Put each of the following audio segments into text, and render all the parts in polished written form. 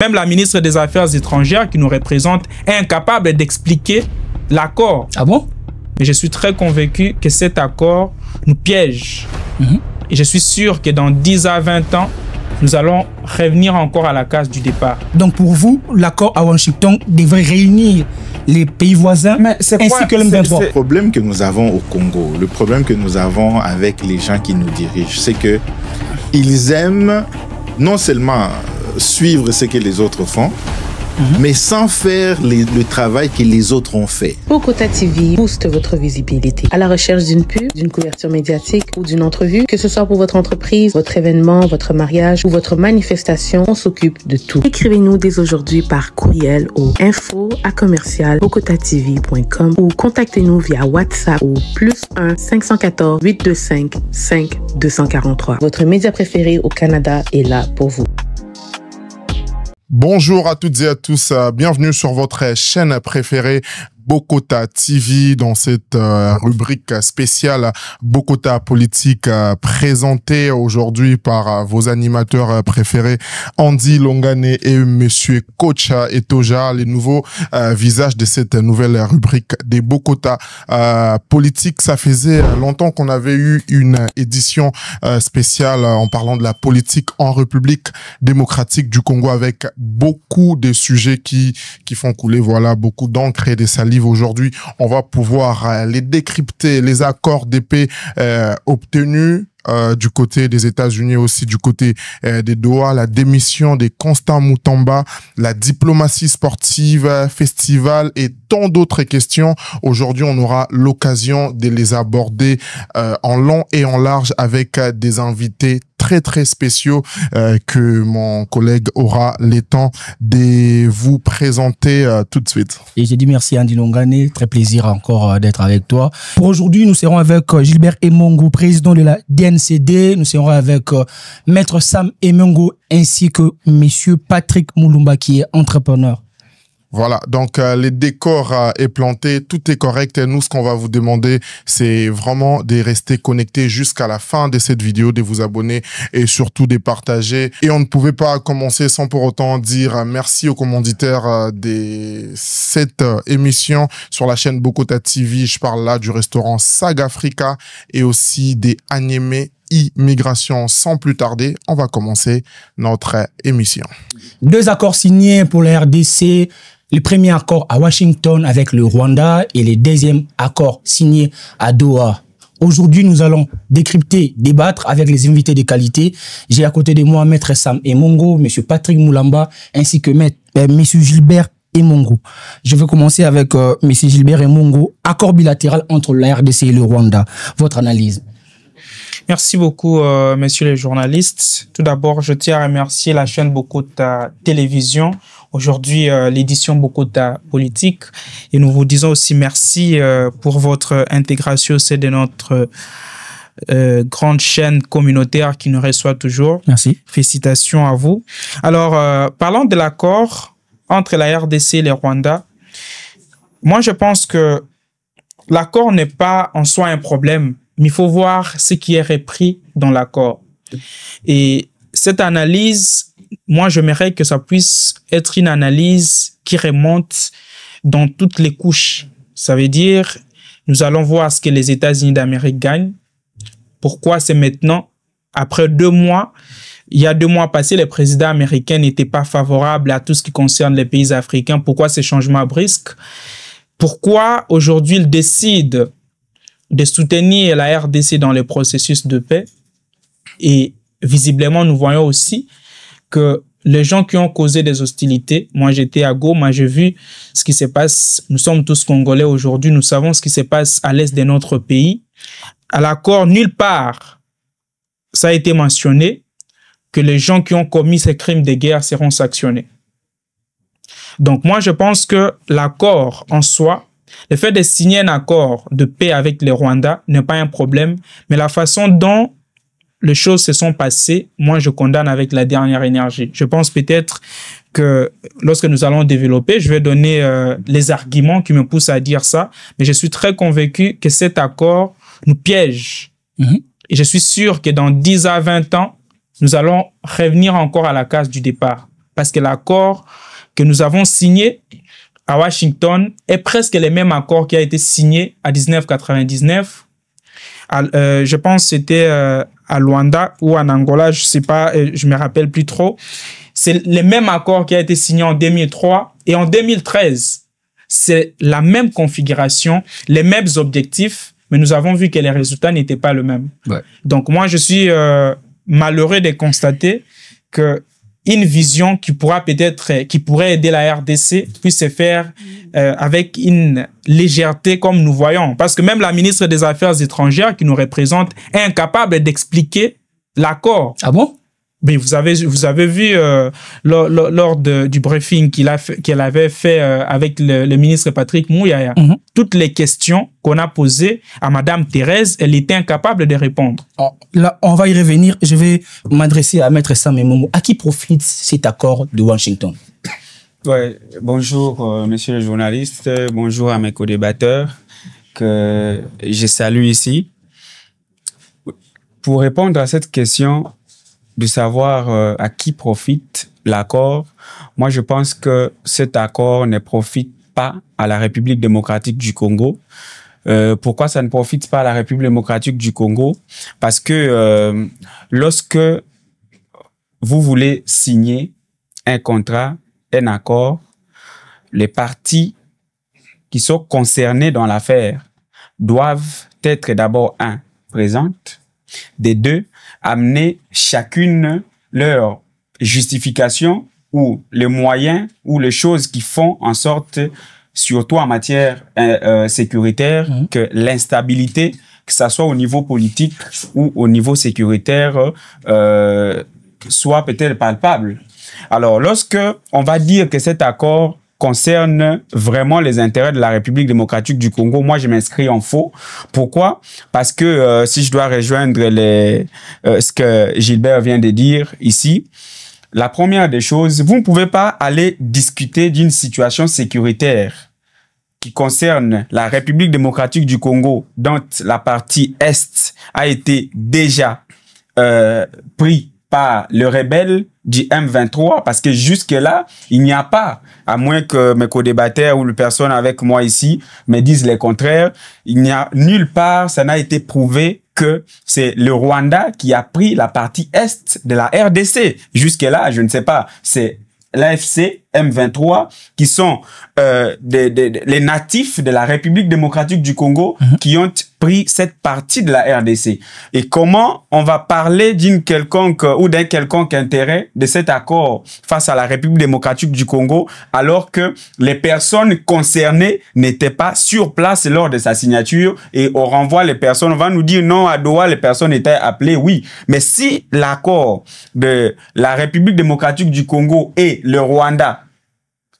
Même la ministre des Affaires étrangères qui nous représente est incapable d'expliquer l'accord. Ah bon? Mais je suis très convaincu que cet accord nous piège. Et je suis sûr que dans 10 à 20 ans, nous allons revenir encore à la case du départ. Donc pour vous, l'accord à Washington devrait réunir les pays voisins ainsi que le M23. Le problème que nous avons au Congo, le problème que nous avons avec les gens qui nous dirigent, c'est que ils aiment non seulement suivre ce que les autres font, mais sans faire le travail que les autres ont fait. Bokota TV booste votre visibilité. À la recherche d'une pub, d'une couverture médiatique ou d'une entrevue, que ce soit pour votre entreprise, votre événement, votre mariage ou votre manifestation, on s'occupe de tout. Écrivez-nous dès aujourd'hui par courriel au info@bokotatv.com ou contactez-nous via WhatsApp au +1 514 825 5243. Votre média préféré au Canada est là pour vous. Bonjour à toutes et à tous, bienvenue sur votre chaîne préférée Bokota TV dans cette rubrique spéciale Bokota Politique présentée aujourd'hui par vos animateurs préférés Andy Longane et Monsieur Coach Etoja, les nouveaux visages de cette nouvelle rubrique des Bokota Politique. Ça faisait longtemps qu'on avait eu une édition spéciale en parlant de la politique en République démocratique du Congo avec beaucoup de sujets qui font couler beaucoup d'encre et des salives. Aujourd'hui, on va pouvoir les décrypter, les accords de paix obtenus du côté des États-Unis, aussi du côté des Doha, la démission des Constant Mutamba, la diplomatie sportive, festival et tant d'autres questions. Aujourd'hui, on aura l'occasion de les aborder en long et en large avec des invités très spéciaux que mon collègue aura le temps de vous présenter tout de suite. Et j'ai dit merci Andy Longane, très plaisir encore d'être avec toi. Pour aujourd'hui, nous serons avec Gilbert Emongo, président de la DNCD. Nous serons avec Maître Sam Emongo ainsi que Monsieur Patrick Moulumba qui est entrepreneur. Voilà, donc les décors est planté, tout est correct et nous ce qu'on va vous demander c'est vraiment de rester connectés jusqu'à la fin de cette vidéo, de vous abonner et surtout de partager. Et on ne pouvait pas commencer sans pour autant dire merci aux commanditaires de cette émission sur la chaîne Bokota TV. Je parle là du restaurant Sagafrica et aussi des Animés Immigration. Sans plus tarder, on va commencer notre émission. 2 accords signés pour la RDC. Le premier accord à Washington avec le Rwanda et le deuxième accord signé à Doha. Aujourd'hui, nous allons décrypter, débattre avec les invités de qualité. J'ai à côté de moi Maître Sam Emongo, Monsieur Patrick Moulumba, ainsi que Monsieur Gilbert Emongo. Je vais commencer avec Monsieur Gilbert Emongo. Accord bilatéral entre la RDC et le Rwanda. Votre analyse? Merci beaucoup, messieurs les journalistes. Tout d'abord, je tiens à remercier la chaîne Bokota Télévision. Aujourd'hui, l'édition Bokota Politique. Et nous vous disons aussi merci pour votre intégration au sein de notre grande chaîne communautaire qui nous reçoit toujours. Merci. Félicitations à vous. Alors, parlons de l'accord entre la RDC et le Rwanda. Moi, je pense que l'accord n'est pas en soi un problème, mais il faut voir ce qui est repris dans l'accord. Et cette analyse, moi, j'aimerais que ça puisse être une analyse qui remonte dans toutes les couches. Ça veut dire, nous allons voir ce que les États-Unis d'Amérique gagnent. Pourquoi c'est maintenant, après 2 mois, il y a 2 mois passés, les présidents américains n'étaient pas favorables à tout ce qui concerne les pays africains. Pourquoi ces changements brusques? Pourquoi aujourd'hui ils décident de soutenir la RDC dans le processus de paix? Et visiblement, nous voyons aussi que les gens qui ont causé des hostilités, moi j'étais à Goma, j'ai vu ce qui se passe, nous sommes tous Congolais aujourd'hui, nous savons ce qui se passe à l'est de notre pays. À l'accord, nulle part, ça a été mentionné que les gens qui ont commis ces crimes de guerre seront sanctionnés. Donc moi je pense que l'accord en soi, le fait de signer un accord de paix avec le Rwanda n'est pas un problème, mais la façon dont les choses se sont passées, moi je condamne avec la dernière énergie. Je pense peut-être que lorsque nous allons développer, je vais donner les arguments qui me poussent à dire ça, mais je suis très convaincu que cet accord nous piège. Et je suis sûr que dans 10 à 20 ans, nous allons revenir encore à la case du départ. parce que l'accord que nous avons signé à Washington est presque le même accord qui a été signé en 1999. Je pense que c'était à Luanda ou en Angola, je sais pas, je me rappelle plus trop. C'est le même accord qui a été signé en 2003 et en 2013. C'est la même configuration, les mêmes objectifs, mais nous avons vu que les résultats n'étaient pas les mêmes. Ouais. Donc moi, je suis malheureux de constater que une vision qui pourrait aider la RDC puisse se faire avec une légèreté comme nous voyons. Parce que même la ministre des Affaires étrangères qui nous représente est incapable d'expliquer l'accord. Ah bon? Mais vous avez vu lors du briefing qu'elle avait fait avec le ministre Patrick Mouyaya, toutes les questions qu'on a posées à Madame Thérèse, elle était incapable de répondre. Là, on va y revenir. Je vais m'adresser à Maître Sam Emongo. À qui profite cet accord de Washington? Ouais, bonjour, monsieur le journaliste. Bonjour à mes co-débatteurs que je salue ici. Pour répondre à cette question, de savoir à qui profite l'accord. Moi, je pense que cet accord ne profite pas à la République démocratique du Congo. Pourquoi ça ne profite pas à la République démocratique du Congo? Parce que lorsque vous voulez signer un contrat, un accord, les parties qui sont concernées dans l'affaire doivent être d'abord, présentes, des deux, amener chacune leur justification ou les moyens ou les choses qui font en sorte, surtout en matière sécuritaire, que l'instabilité, que ça soit au niveau politique ou au niveau sécuritaire, soit peut-être palpable. Alors, lorsque on va dire que cet accord concerne vraiment les intérêts de la République démocratique du Congo, moi, je m'inscris en faux. Pourquoi? Parce que si je dois rejoindre ce que Gilbert vient de dire ici, la première des choses, vous ne pouvez pas aller discuter d'une situation sécuritaire qui concerne la République démocratique du Congo, dont la partie Est a été déjà pris par le rebelle du M23, parce que jusque-là, il n'y a pas, à moins que mes co-débatteurs ou les personnes avec moi ici me disent le contraire, il n'y a nulle part, ça n'a été prouvé que c'est le Rwanda qui a pris la partie Est de la RDC. Jusque-là, je ne sais pas, c'est l'AFC, M23, qui sont les natifs de la République démocratique du Congo qui ont pris cette partie de la RDC. Et comment on va parler d'une quelconque ou d'un quelconque intérêt de cet accord face à la République démocratique du Congo alors que les personnes concernées n'étaient pas sur place lors de sa signature et on renvoie les personnes, on va nous dire non, à Doha, les personnes étaient appelées, oui. Mais si l'accord de la République démocratique du Congo et le Rwanda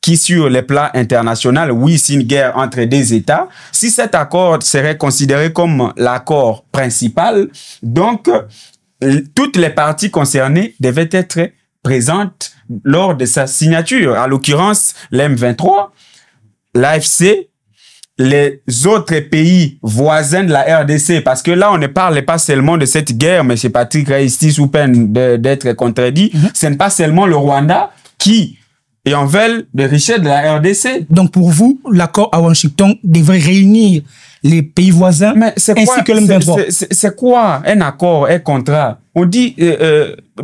qui sur les plans internationaux, oui, c'est une guerre entre des États. Si cet accord serait considéré comme l'accord principal, donc toutes les parties concernées devaient être présentes lors de sa signature. À l'occurrence, l'M23, l'AFC, les autres pays voisins de la RDC, parce que là, on ne parle pas seulement de cette guerre, mais c'est Patrick ici sous peine d'être contredit. Ce n'est pas seulement le Rwanda qui et en veulent des richesses de la RDC. Donc pour vous, l'accord à Washington devrait réunir les pays voisins ainsi que le M23. C'est quoi un accord, un contrat? On dit,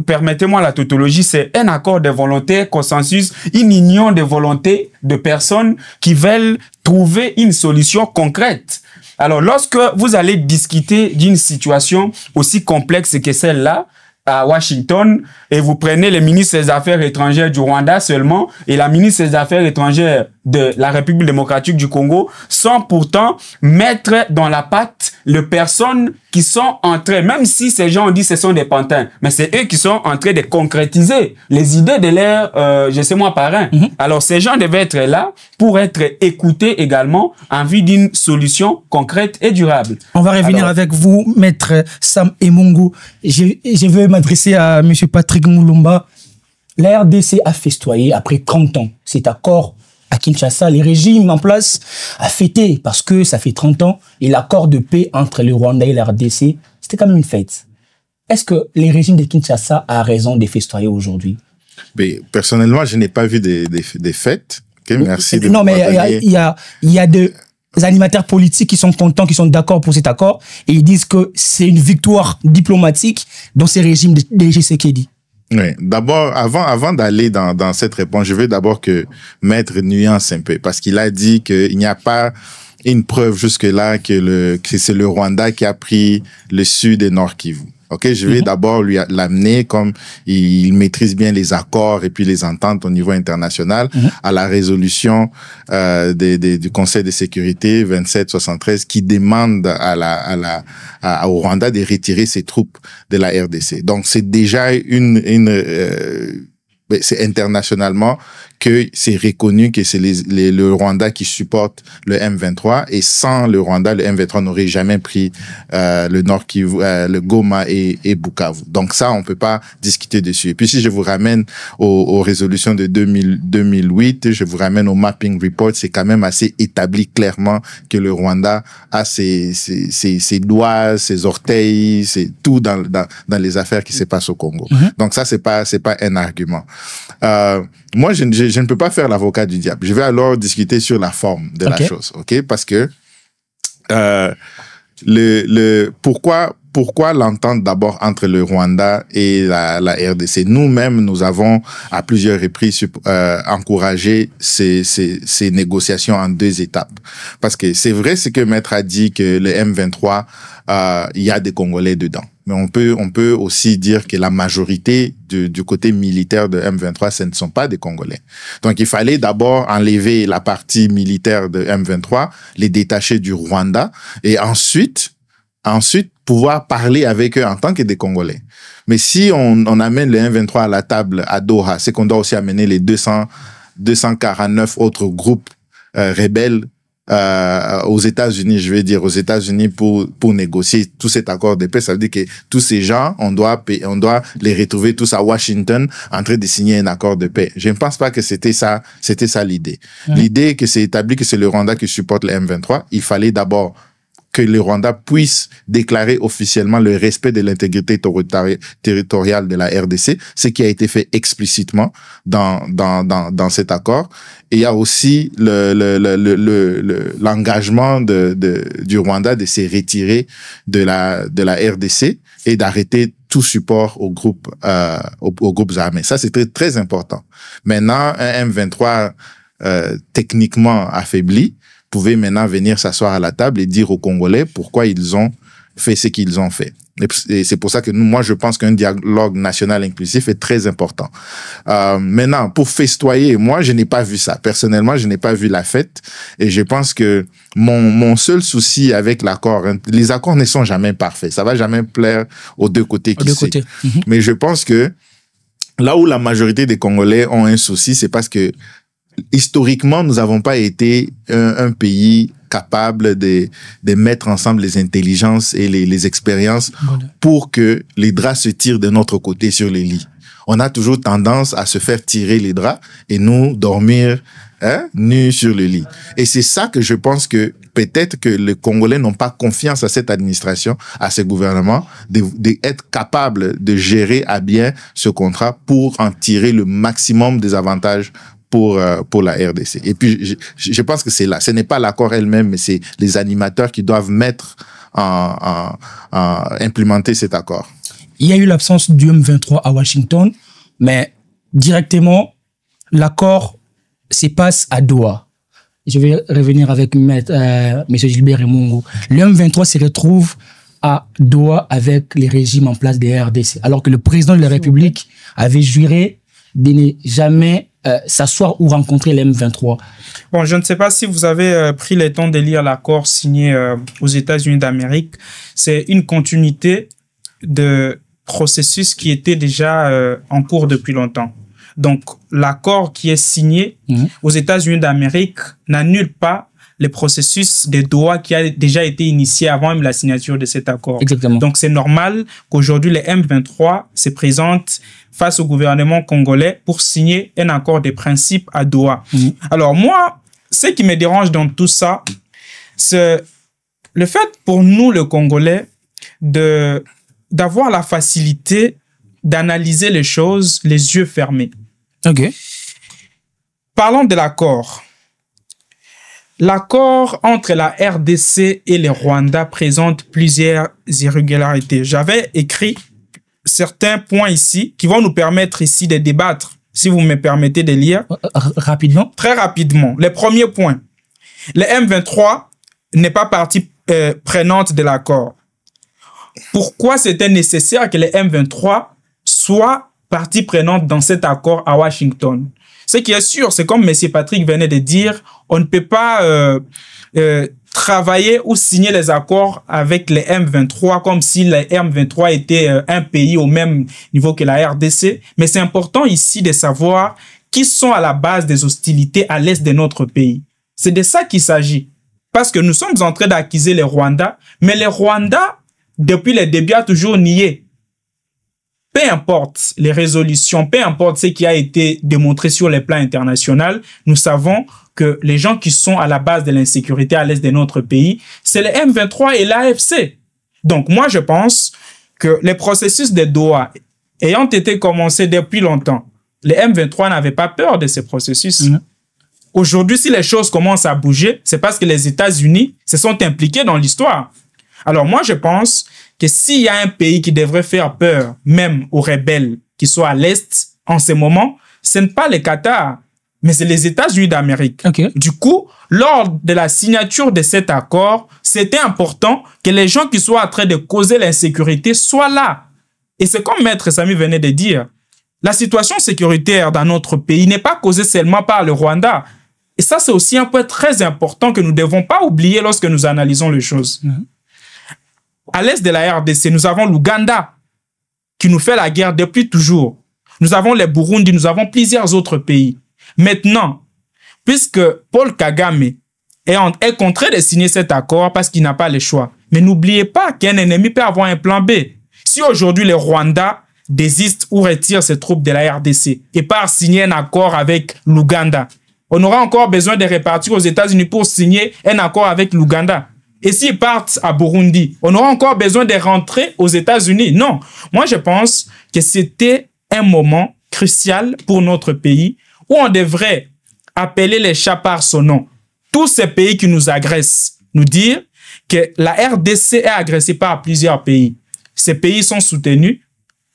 permettez-moi la tautologie, c'est un accord de volonté, consensus, une union de volonté de personnes qui veulent trouver une solution concrète. Alors lorsque vous allez discuter d'une situation aussi complexe que celle-là, à Washington, et vous prenez le ministre des Affaires étrangères du Rwanda seulement et la ministre des Affaires étrangères de la République démocratique du Congo, sans pourtant mettre dans la patte les personnes qui sont en train, même si ces gens ont dit que ce sont des pantins, mais c'est eux qui sont en train de concrétiser les idées de leur, je sais moi, parrain. Alors ces gens devaient être là pour être écoutés également en vue d'une solution concrète et durable. On va revenir avec vous, Maître Sam Emongo. Je vais m'adresser à M. Patrick Moulumba. La RDC a festoyé après 30 ans. Cet accord à Kinshasa, les régimes en place a fêté parce que ça fait 30 ans et l'accord de paix entre le Rwanda et la RDC, c'était quand même une fête. Est-ce que les régimes de Kinshasa a raison de festoyer aujourd'hui? Mais personnellement, je n'ai pas vu des fêtes. Okay, merci. Non, mais il y a des animateurs politiques qui sont contents, qui sont d'accord pour cet accord, et ils disent que c'est une victoire diplomatique dans ces régimes de Tshisekedi. Oui, d'abord, avant d'aller dans cette réponse, je veux d'abord que Maître nuance un peu, parce qu'il a dit qu'il n'y a pas une preuve jusque-là que c'est le Rwanda qui a pris le sud et nord Kivu. Ok, je vais d'abord l'amener, comme il maîtrise bien les accords et puis les ententes au niveau international, à la résolution du Conseil de sécurité 2773 qui demande au Rwanda de retirer ses troupes de la RDC. Donc c'est déjà c'est internationalement que c'est reconnu que c'est le Rwanda qui supporte le M23, et sans le Rwanda, le M23 n'aurait jamais pris le Nord Kivu, le Goma et Bukavu. Donc ça, on peut pas discuter dessus. Et puis si je vous ramène aux résolutions de 2008, je vous ramène au mapping report, c'est quand même assez établi clairement que le Rwanda a ses doigts, ses orteils, c'est tout dans les affaires qui se passent au Congo. Donc ça, c'est pas un argument. Moi, je ne peux pas faire l'avocat du diable. Je vais alors discuter sur la forme de la chose, ok? Parce que pourquoi l'entente d'abord entre le Rwanda et la RDC? Nous-mêmes, nous avons à plusieurs reprises encouragé ces négociations en 2 étapes. Parce que c'est vrai ce que Maître a dit, que le M23, il y a des Congolais dedans. Mais on peut aussi dire que la majorité du côté militaire de M23, ce ne sont pas des Congolais. Donc, il fallait d'abord enlever la partie militaire de M23, les détacher du Rwanda, et ensuite pouvoir parler avec eux en tant que des Congolais. Mais si on amène le M23 à la table à Doha, c'est qu'on doit aussi amener les 249 autres groupes rebelles aux États-Unis, je vais dire aux États-Unis pour négocier tout cet accord de paix. Ça veut dire que tous ces gens, on doit les retrouver tous à Washington en train de signer un accord de paix. Je ne pense pas que c'était ça l'idée. L'idée que c'est établi que c'est le Rwanda qui supporte le M23, il fallait d'abord que le Rwanda puisse déclarer officiellement le respect de l'intégrité territoriale de la RDC, ce qui a été fait explicitement dans cet accord. Et il y a aussi l'engagement du Rwanda de se retirer de la RDC et d'arrêter tout support aux groupes armés. Ça, c'est très, très important. Maintenant, un M23 techniquement affaibli pouvait maintenant venir s'asseoir à la table et dire aux Congolais pourquoi ils ont fait ce qu'ils ont fait. Et c'est pour ça que moi, je pense qu'un dialogue national inclusif est très important. Maintenant, pour festoyer, moi, je n'ai pas vu ça. Personnellement, je n'ai pas vu la fête. Et je pense que mon seul souci avec l'accord, les accords ne sont jamais parfaits. Ça va jamais plaire aux deux côtés. Mais je pense que là où la majorité des Congolais ont un souci, c'est parce que historiquement, nous n'avons pas été un pays capable de mettre ensemble les intelligences et les expériences pour que les draps se tirent de notre côté sur les lits. On a toujours tendance à se faire tirer les draps et nous dormir nus sur le lit. Et c'est ça que je pense que peut-être que les Congolais n'ont pas confiance à cette administration, à ce gouvernement, d'être capable de gérer à bien ce contrat pour en tirer le maximum des avantages pour la RDC. Et puis, je pense que c'est là. Ce n'est pas l'accord elle-même, mais c'est les animateurs qui doivent implémenter cet accord. Il y a eu l'absence du M23 à Washington, mais directement, l'accord se passe à Doha. Je vais revenir avec M. Gilbert Emungu. Le M23 se retrouve à Doha avec les régimes en place des RDC, alors que le président de la République avait juré de ne jamais s'asseoir ou rencontrer les M23. Bon, je ne sais pas si vous avez pris le temps de lire l'accord signé aux États-Unis d'Amérique. C'est une continuité de processus qui était déjà en cours depuis longtemps. Donc, l'accord qui est signé aux États-Unis d'Amérique n'annule pas le processus de Doha qui a déjà été initié avant même la signature de cet accord. Exactement. Donc, c'est normal qu'aujourd'hui, les M23 se présentent face au gouvernement congolais pour signer un accord de principe à Doha. Alors, moi, ce qui me dérange dans tout ça, c'est le fait pour nous, le Congolais, d'avoir la facilité d'analyser les choses les yeux fermés. OK. Parlons de l'accord. L'accord entre la RDC et le Rwanda présente plusieurs irrégularités. J'avais écrit certains points ici qui vont nous permettre ici de débattre, si vous me permettez de lire. Rapidement. Très rapidement. Les premiers points. Le M23 n'est pas partie prenante de l'accord. Pourquoi c'était nécessaire que le M23 soit partie prenante dans cet accord à Washington? Ce qui est sûr, c'est comme M. Patrick venait de dire, on ne peut pas travailler ou signer les accords avec les M23 comme si les M23 étaient un pays au même niveau que la RDC. Mais c'est important ici de savoir qui sont à la base des hostilités à l'est de notre pays. C'est de ça qu'il s'agit. Parce que nous sommes en train d'accuser les Rwandais, mais les Rwandais, depuis le début, a toujours nié. Peu importe les résolutions, peu importe ce qui a été démontré sur les plans internationaux, nous savons que les gens qui sont à la base de l'insécurité à l'est de notre pays, c'est le M23 et l'AFC. Donc moi, je pense que les processus de Doha ayant été commencés depuis longtemps, le M23 n'avait pas peur de ces processus. Aujourd'hui, si les choses commencent à bouger, c'est parce que les États-Unis se sont impliqués dans l'histoire. Alors moi, je pense que s'il y a un pays qui devrait faire peur, même aux rebelles qui sont à l'Est en ce moment, ce n'est pas le Qatar, mais c'est les États-Unis d'Amérique. Okay. Du coup, lors de la signature de cet accord, c'était important que les gens qui sont en train de causer l'insécurité soient là. Et c'est comme Maître Samy venait de dire, la situation sécuritaire dans notre pays n'est pas causée seulement par le Rwanda. Et ça, c'est aussi un point très important que nous ne devons pas oublier lorsque nous analysons les choses. À l'est de la RDC, nous avons l'Ouganda qui nous fait la guerre depuis toujours. Nous avons les Burundi, nous avons plusieurs autres pays. Maintenant, puisque Paul Kagame est contraint de signer cet accord parce qu'il n'a pas le choix. Mais n'oubliez pas qu'un ennemi peut avoir un plan B. Si aujourd'hui le Rwanda désiste ou retire ses troupes de la RDC et part signer un accord avec l'Ouganda, on aura encore besoin de repartir aux États-Unis pour signer un accord avec l'Ouganda. Et s'ils partent à Burundi, on aura encore besoin de rentrer aux États-Unis. Non, moi je pense que c'était un moment crucial pour notre pays où on devrait appeler les chats par son nom. Tous ces pays qui nous agressent, nous dire que la RDC est agressée par plusieurs pays. Ces pays sont soutenus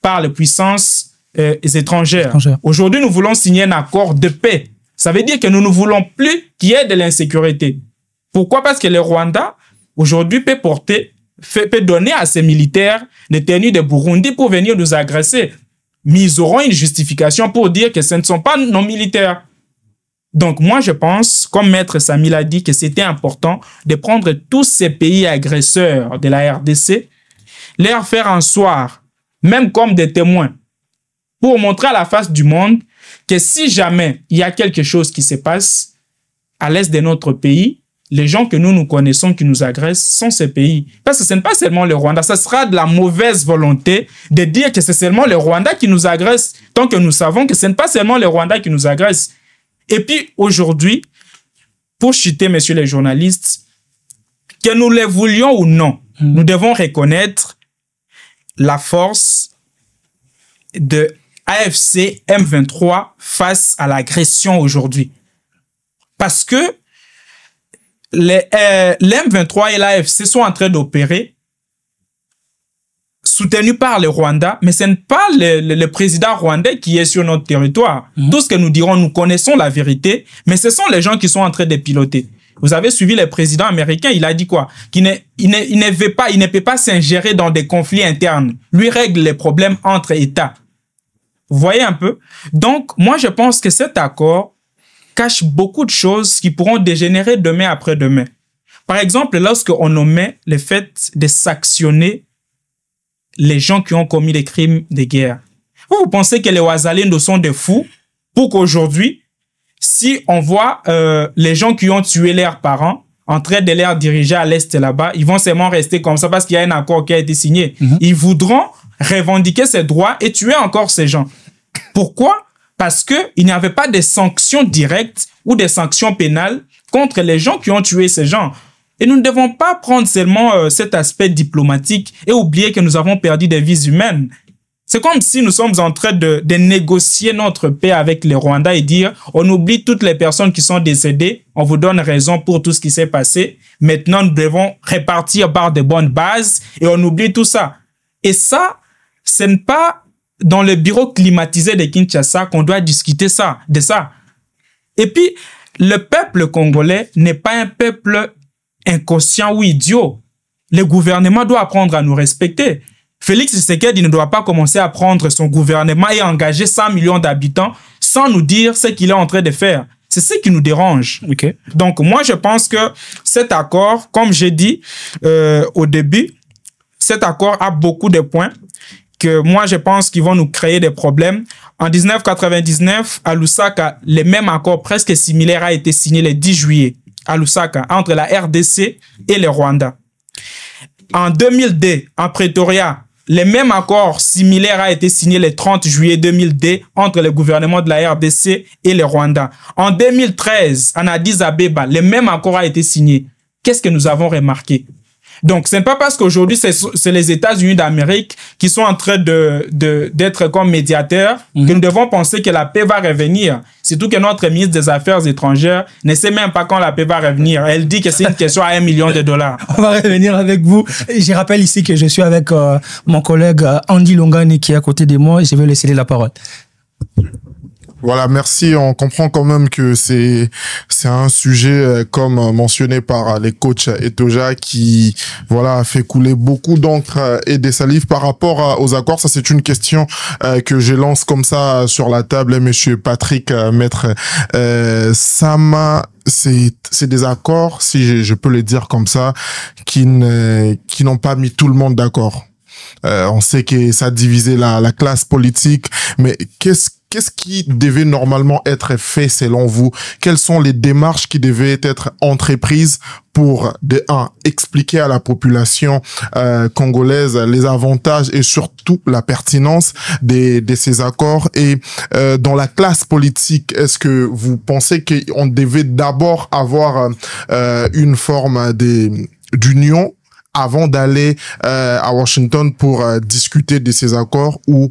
par les puissances étrangères. Aujourd'hui, nous voulons signer un accord de paix. Ça veut dire que nous ne voulons plus qu'il y ait de l'insécurité. Pourquoi? Parce que le Rwanda, aujourd'hui, peut donner à ses militaires des tenues de Burundi pour venir nous agresser. Mais ils auront une justification pour dire que ce ne sont pas nos militaires. Donc, moi, je pense, comme Maître Samy l'a dit, que c'était important de prendre tous ces pays agresseurs de la RDC, leur faire un soir, même comme des témoins, pour montrer à la face du monde que si jamais il y a quelque chose qui se passe à l'est de notre pays, les gens que nous connaissons qui nous agressent sont ces pays. Parce que ce n'est pas seulement le Rwanda. Ça sera de la mauvaise volonté de dire que c'est seulement le Rwanda qui nous agresse, tant que nous savons que ce n'est pas seulement le Rwanda qui nous agresse. Et puis, aujourd'hui, pour chuter, messieurs les journalistes, que nous le voulions ou non, nous devons reconnaître la force de AFC M23 face à l'agression aujourd'hui. Parce que les M23 et l'AFC sont en train d'opérer soutenus par le Rwanda, mais ce n'est pas le président rwandais qui est sur notre territoire. Tout ce que nous dirons, nous connaissons la vérité, mais ce sont les gens qui sont en train de piloter. Vous avez suivi le président américain, il a dit quoi? Il ne peut pas s'ingérer dans des conflits internes. Lui règle les problèmes entre États. Vous voyez un peu? Donc, moi, je pense que cet accord cache beaucoup de choses qui pourront dégénérer demain après-demain. Par exemple, lorsqu'on omet le fait de sanctionner les gens qui ont commis des crimes de guerre. Vous pensez que les Wazalendo sont des fous pour qu'aujourd'hui, si on voit les gens qui ont tué leurs parents en train de les diriger à l'est là-bas, ils vont seulement rester comme ça parce qu'il y a un accord qui a été signé. Ils voudront revendiquer ces droits et tuer encore ces gens. Pourquoi? Parce qu'il n'y avait pas de sanctions directes ou des sanctions pénales contre les gens qui ont tué ces gens. Et nous ne devons pas prendre seulement cet aspect diplomatique et oublier que nous avons perdu des vies humaines. C'est comme si nous sommes en train de négocier notre paix avec les Rwandais et dire, on oublie toutes les personnes qui sont décédées, on vous donne raison pour tout ce qui s'est passé. Maintenant, nous devons répartir par de bonnes bases et on oublie tout ça. Et ça, ce n'est pas dans le bureau climatisé de Kinshasa qu'on doit discuter de ça. Et puis, le peuple congolais n'est pas un peuple inconscient ou idiot. Le gouvernement doit apprendre à nous respecter. Félix Tshisekedi ne doit pas commencer à prendre son gouvernement et engager 100 millions d'habitants sans nous dire ce qu'il est en train de faire. C'est ce qui nous dérange. Okay. Donc, moi, je pense que cet accord, comme j'ai dit au début, cet accord a beaucoup de points que moi, je pense qu'ils vont nous créer des problèmes. En 1999, à Lusaka, le même accord presque similaire a été signé le 10 juillet à Lusaka entre la RDC et le Rwanda. En 2002, en Pretoria, le même accord similaire a été signé le 30 juillet 2002 entre le gouvernement de la RDC et le Rwanda. En 2013, en Addis Abeba, le même accord a été signé. Qu'est-ce que nous avons remarqué? Donc, ce n'est pas parce qu'aujourd'hui, c'est les États-Unis d'Amérique qui sont en train d'être comme médiateurs que nous devons penser que la paix va revenir. Surtout que notre ministre des Affaires étrangères ne sait même pas quand la paix va revenir. Elle dit que c'est une question à $1 million. On va revenir avec vous. Je rappelle ici que je suis avec mon collègue Andy Longane qui est à côté de moi et je vais lui céder la parole. Voilà, merci. On comprend quand même que c'est un sujet comme mentionné par les coachs Etoja qui a fait couler beaucoup d'encre et des salives par rapport aux accords. Ça, c'est une question que je lance comme ça sur la table, monsieur Patrick, maître Sama. C'est des accords, si je peux le dire comme ça, qui n'ont pas mis tout le monde d'accord. On sait que ça a divisé la classe politique, mais qu'est-ce qui devait normalement être fait selon vous? Quelles sont les démarches qui devaient être entreprises pour, expliquer à la population congolaise les avantages et surtout la pertinence de ces accords? Et dans la classe politique, est-ce que vous pensez qu'on devait d'abord avoir une forme d'union avant d'aller à Washington pour discuter de ces accords, ou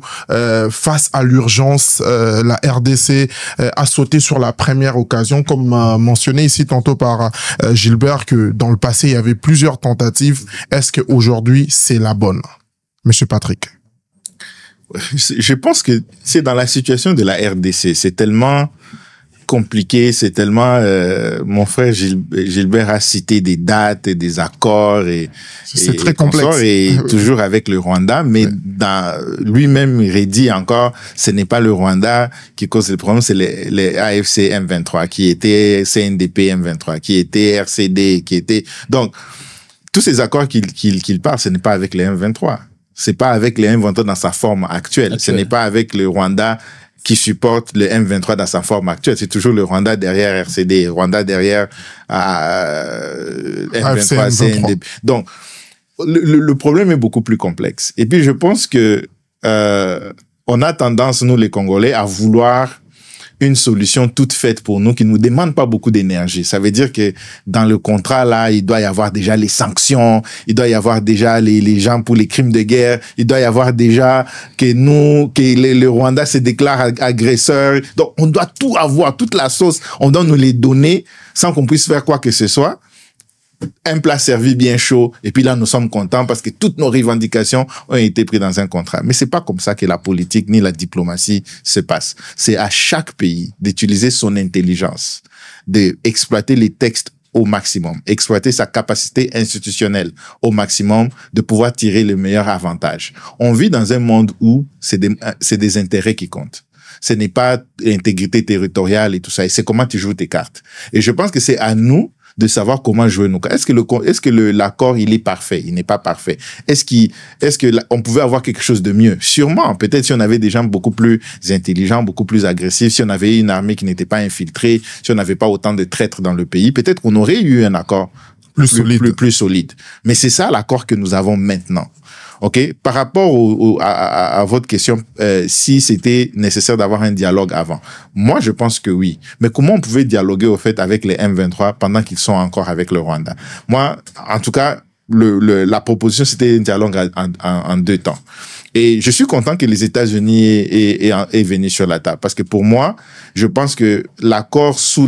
face à l'urgence, la RDC a sauté sur la première occasion, comme mentionné ici tantôt par Gilbert, que dans le passé, il y avait plusieurs tentatives. Est-ce qu'aujourd'hui, c'est la bonne? Monsieur Patrick. Je pense que c'est dans la situation de la RDC. C'est tellement compliqué, c'est tellement mon frère Gilbert a cité des dates et des accords et c'est très complexe et toujours avec le Rwanda, mais dans lui-même il redit encore, ce n'est pas le Rwanda qui cause le problème, c'est les AFC M23 qui étaient CNDP M23 qui étaient RCD qui étaient, donc tous ces accords qu'il parle, ce n'est pas avec les M23, c'est pas avec les M23 dans sa forme actuelle. Ce n'est pas avec le Rwanda qui supporte le M23 dans sa forme actuelle. C'est toujours le Rwanda derrière RCD, Rwanda derrière M23, CNDP. Donc, le problème est beaucoup plus complexe. Et puis, je pense que on a tendance, nous les Congolais, à vouloir une solution toute faite pour nous qui ne nous demande pas beaucoup d'énergie. Ça veut dire que dans le contrat, là, il doit y avoir déjà les sanctions, il doit y avoir déjà les gens pour les crimes de guerre, il doit y avoir déjà que le Rwanda se déclare agresseur. Donc, on doit tout avoir, toute la sauce, on doit nous les donner sans qu'on puisse faire quoi que ce soit. Un plat servi bien chaud, et puis là, nous sommes contents parce que toutes nos revendications ont été prises dans un contrat. Mais c'est pas comme ça que la politique ni la diplomatie se passe. C'est à chaque pays d'utiliser son intelligence, d'exploiter les textes au maximum, exploiter sa capacité institutionnelle au maximum, de pouvoir tirer le meilleur avantage. On vit dans un monde où c'est des intérêts qui comptent. Ce n'est pas l'intégrité territoriale et tout ça. Et c'est comment tu joues tes cartes. Et je pense que c'est à nous de savoir comment jouer nos cartes. Est-ce que l'accord, il est parfait? Il n'est pas parfait. Est-ce que on pouvait avoir quelque chose de mieux? Sûrement. Peut-être si on avait des gens beaucoup plus intelligents, beaucoup plus agressifs, si on avait une armée qui n'était pas infiltrée, si on n'avait pas autant de traîtres dans le pays, peut-être qu'on aurait eu un accord plus solide. Mais c'est ça l'accord que nous avons maintenant. OK? Par rapport à votre question, si c'était nécessaire d'avoir un dialogue avant. Moi, je pense que oui. Mais comment on pouvait dialoguer, au fait, avec les M23 pendant qu'ils sont encore avec le Rwanda? Moi, en tout cas, la proposition, c'était un dialogue en 2 temps. Et je suis content que les États-Unis aient venu sur la table. Parce que pour moi, je pense que l'accord sous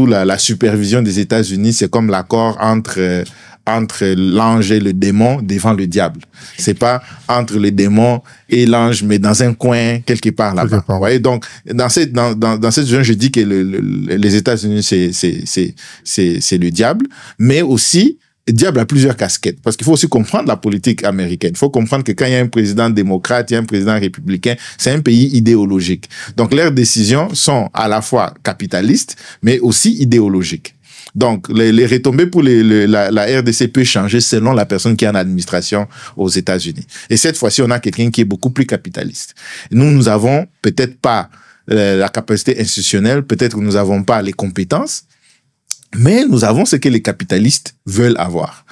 la supervision des États-Unis, c'est comme l'accord entre l'ange et le démon devant le diable. C'est pas entre le démon et l'ange, mais dans un coin, quelque part là-bas. Vous voyez? Donc, dans cette zone, je dis que les États-Unis, c'est le diable, mais aussi, le diable a plusieurs casquettes. Parce qu'il faut aussi comprendre la politique américaine. Il faut comprendre que quand il y a un président démocrate, il y a un président républicain, c'est un pays idéologique. Donc, leurs décisions sont à la fois capitalistes, mais aussi idéologiques. Donc, les retombées pour la RDC peut changer selon la personne qui est en administration aux États-Unis. Et cette fois-ci, on a quelqu'un qui est beaucoup plus capitaliste. Nous avons peut-être pas la capacité institutionnelle, peut-être que nous n'avons pas les compétences, mais nous avons ce que les capitalistes veulent avoir.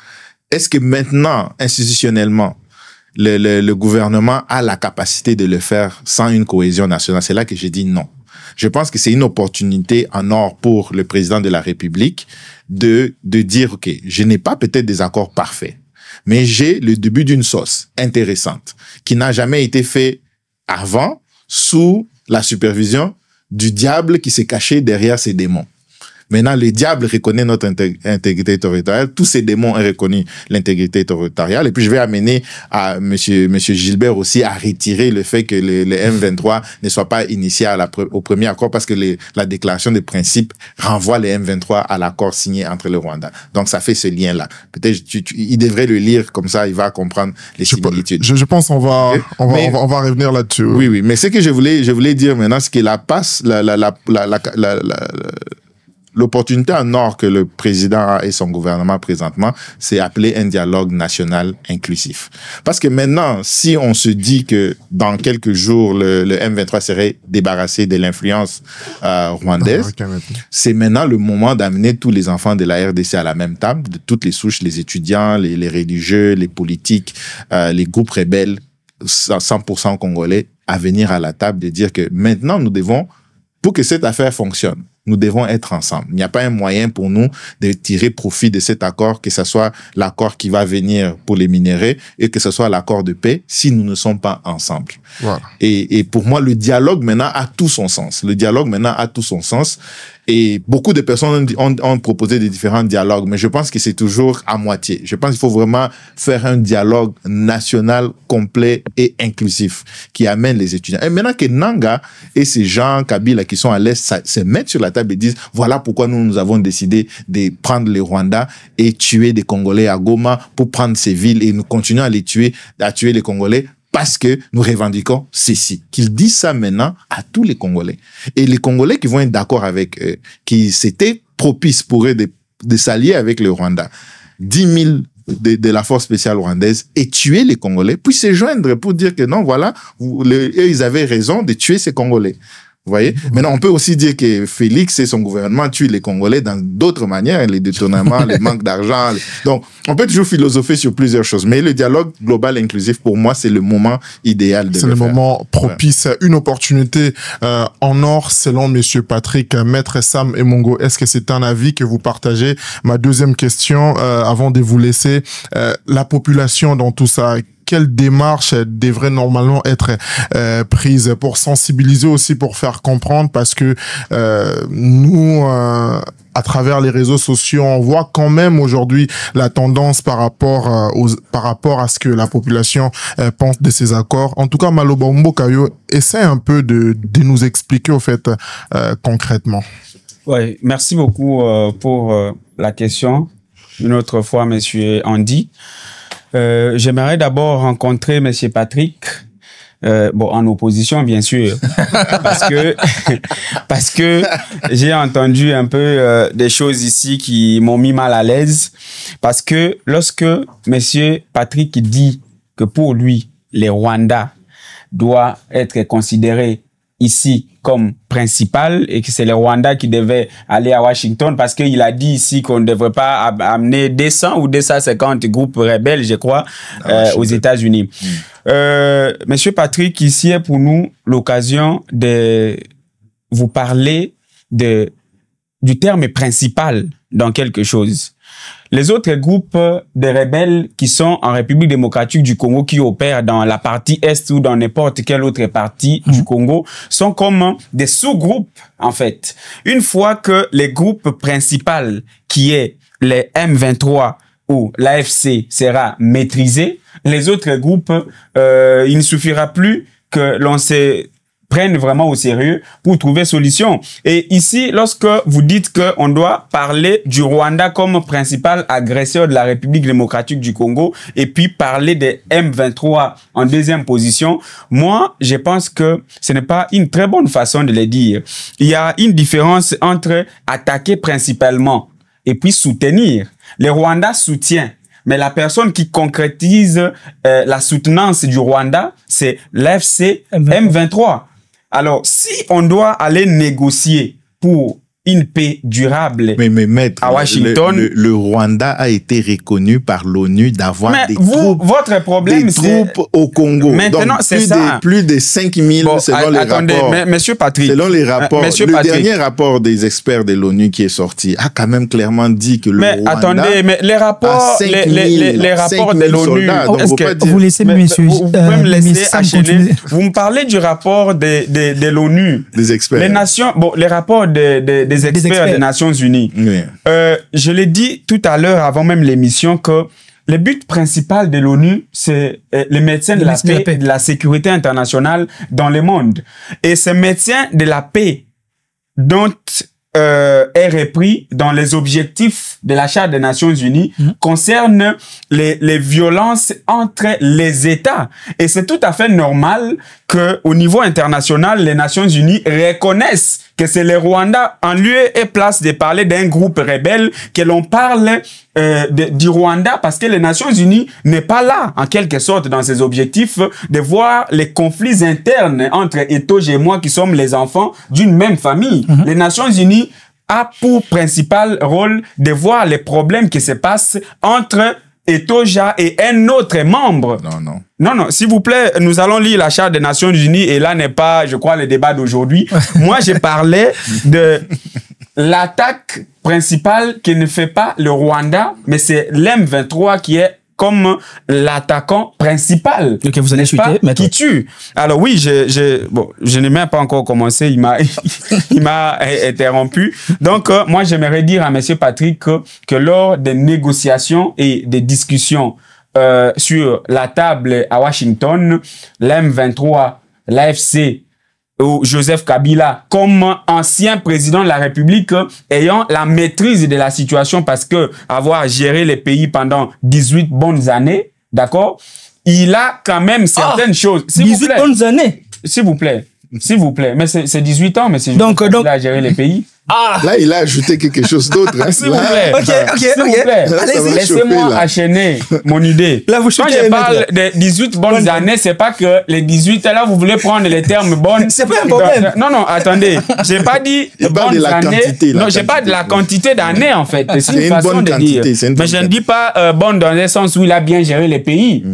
Est-ce que maintenant, institutionnellement, le gouvernement a la capacité de le faire sans une cohésion nationale? C'est là que j'ai dit non. Je pense que c'est une opportunité en or pour le président de la République de dire, OK, je n'ai pas peut-être des accords parfaits, mais j'ai le début d'une sauce intéressante qui n'a jamais été fait avant sous la supervision du diable qui s'est caché derrière ces démons. Maintenant, le diable reconnaît notre intégrité territoriale. Tous ces démons ont reconnu l'intégrité territoriale. Et puis, je vais amener à monsieur Gilbert aussi à retirer le fait que le M23 ne soit pas initié au premier accord parce que la déclaration de principe renvoie le M23 à l'accord signé entre le Rwanda. Donc, ça fait ce lien-là. Peut-être, il devrait le lire comme ça, il va comprendre les similitudes. Je pense on va revenir là-dessus. Oui. Mais ce que je voulais dire maintenant, c'est que l'opportunité en or que le président et son gouvernement présentement, c'est appeler un dialogue national inclusif. Parce que maintenant, si on se dit que dans quelques jours, le M23 serait débarrassé de l'influence rwandaise, c'est maintenant le moment d'amener tous les enfants de la RDC à la même table, de toutes les souches, les étudiants, les religieux, les politiques, les groupes rebelles, 100% congolais, à venir à la table de dire que maintenant, nous devons, pour que cette affaire fonctionne, nous devons être ensemble. Il n'y a pas un moyen pour nous de tirer profit de cet accord, que ce soit l'accord qui va venir pour les minéraux et que ce soit l'accord de paix, si nous ne sommes pas ensemble. Voilà. Et pour moi, le dialogue maintenant a tout son sens. Le dialogue maintenant a tout son sens. Et beaucoup de personnes ont proposé des différents dialogues, mais je pense que c'est toujours à moitié. Je pense qu'il faut vraiment faire un dialogue national complet et inclusif qui amène les étudiants. Et maintenant que Nanga et ces gens Kabila qui sont à l'Est se mettent sur la table et disent voilà pourquoi nous avons décidé de prendre le Rwanda et tuer des Congolais à Goma pour prendre ces villes et nous continuons à tuer les Congolais parce que nous revendiquons ceci. Qu'ils disent ça maintenant à tous les Congolais. Et les Congolais qui vont être d'accord avec eux, qui c'était propice pour eux de s'allier avec le Rwanda, 10 000 de la force spéciale rwandaise et tuer les Congolais, puis se joindre pour dire que non, voilà, eux, ils avaient raison de tuer ces Congolais. Vous voyez? Maintenant, on peut aussi dire que Félix et son gouvernement tuent les Congolais dans d'autres manières, les détournements, les manques d'argent. Donc, on peut toujours philosopher sur plusieurs choses. Mais le dialogue global inclusif, pour moi, c'est le moment idéal de le faire. C'est le moment propice, une opportunité en or, selon Monsieur Patrick, Maître Sam et Mongo. Est-ce que c'est un avis que vous partagez? Ma deuxième question, avant de vous laisser, la population dans tout ça, quelle démarche devrait normalement être prise pour sensibiliser aussi, pour faire comprendre, parce que nous, à travers les réseaux sociaux, on voit quand même aujourd'hui la tendance par rapport à ce que la population pense de ces accords. En tout cas, Maloba Mbokayo essaie un peu de nous expliquer au fait concrètement. Ouais, merci beaucoup pour la question. Une autre fois, Monsieur Andy. J'aimerais d'abord rencontrer Monsieur Patrick, en opposition bien sûr, parce que j'ai entendu un peu des choses ici qui m'ont mis mal à l'aise, parce que lorsque Monsieur Patrick dit que pour lui les Rwandais doivent être considérés ici comme principal et que c'est les Rwandais qui devaient aller à Washington parce qu'il a dit ici qu'on ne devrait pas amener 200 ou 250 groupes rebelles, je crois, aux États-Unis. Monsieur Patrick, ici est pour nous l'occasion de vous parler du terme principal dans quelque chose. Les autres groupes de rebelles qui sont en République démocratique du Congo, qui opèrent dans la partie Est ou dans n'importe quelle autre partie du Congo, sont comme des sous-groupes, en fait. Une fois que les groupes principaux, qui est les M23 ou l'AFC, sera maîtrisé, les autres groupes, il ne suffira plus que l'on se prenne vraiment au sérieux pour trouver solution. Et ici, lorsque vous dites qu'on doit parler du Rwanda comme principal agresseur de la République démocratique du Congo et puis parler des M23 en deuxième position, moi, je pense que ce n'est pas une très bonne façon de le dire. Il y a une différence entre attaquer principalement et puis soutenir. Le Rwanda soutient. Mais la personne qui concrétise la soutenance du Rwanda, c'est l'AFC M23. Alors, si on doit aller négocier pour une paix durable mais maître, à Washington... Le Rwanda a été reconnu par l'ONU d'avoir des troupes, votre problème, au Congo. Maintenant, c'est ça. Plus de 5000 selon les rapports. Monsieur Patrick. Selon les rapports, dernier rapport des experts de l'ONU qui est sorti a quand même clairement dit que le Rwanda... Attendez, mais les rapports, les rapports de l'ONU... Vous laissez monsieur... Vous pouvez me laisser enchaîner. Vous me parlez du rapport de l'ONU. Des experts. Les nations... Bon, les rapports des experts des Nations Unies. Oui. Je l'ai dit tout à l'heure, avant même l'émission, que le but principal de l'ONU, c'est le maintien de la paix et de la sécurité internationale dans le monde. Et ce maintien de la paix dont est repris dans les objectifs de la Charte des Nations Unies concerne les violences entre les États. Et c'est tout à fait normal que, au niveau international, les Nations Unies reconnaissent que c'est le Rwanda, en lieu et place de parler d'un groupe rebelle, que l'on parle du Rwanda, parce que les Nations Unies n'est pas là, en quelque sorte, dans ses objectifs, de voir les conflits internes entre Etoge et moi, qui sommes les enfants d'une même famille. Les Nations Unies a pour principal rôle de voir les problèmes qui se passent entre Etoja et un autre membre. Non, s'il vous plaît, nous allons lire la Charte des Nations Unies et là n'est pas, je crois, le débat d'aujourd'hui. Moi, je parlais de l'attaque principale qui ne fait pas le Rwanda, mais c'est l'M23 qui est comme l'attaquant principal. Ok, vous allez chuter, mais qui tue. Alors oui, je n'ai même pas encore commencé, il m'a interrompu. Donc, moi, j'aimerais dire à monsieur Patrick que lors des négociations et des discussions sur la table à Washington, l'M23, l'AFC, ou Joseph Kabila, comme ancien président de la République, ayant la maîtrise de la situation parce que avoir géré les pays pendant 18 bonnes années, d'accord, il a quand même certaines choses. 18 bonnes années? S'il vous plaît. Mais c'est 18 ans, mais c'est juste qu'il a géré les pays. Là, il a ajouté quelque chose d'autre. Hein. S'il vous plaît. Ok. Laissez-moi enchaîner mon idée. Là, quand je parle de 18 bonnes années, c'est pas que les 18, là, vous voulez prendre les termes bonnes. C'est pas un problème. Non, attendez. J'ai pas dit bonnes années. Non, j'ai pas de la quantité d'années, en fait. C'est une façon de dire. Mais je ne dis pas bonne dans le sens où il a bien géré les pays.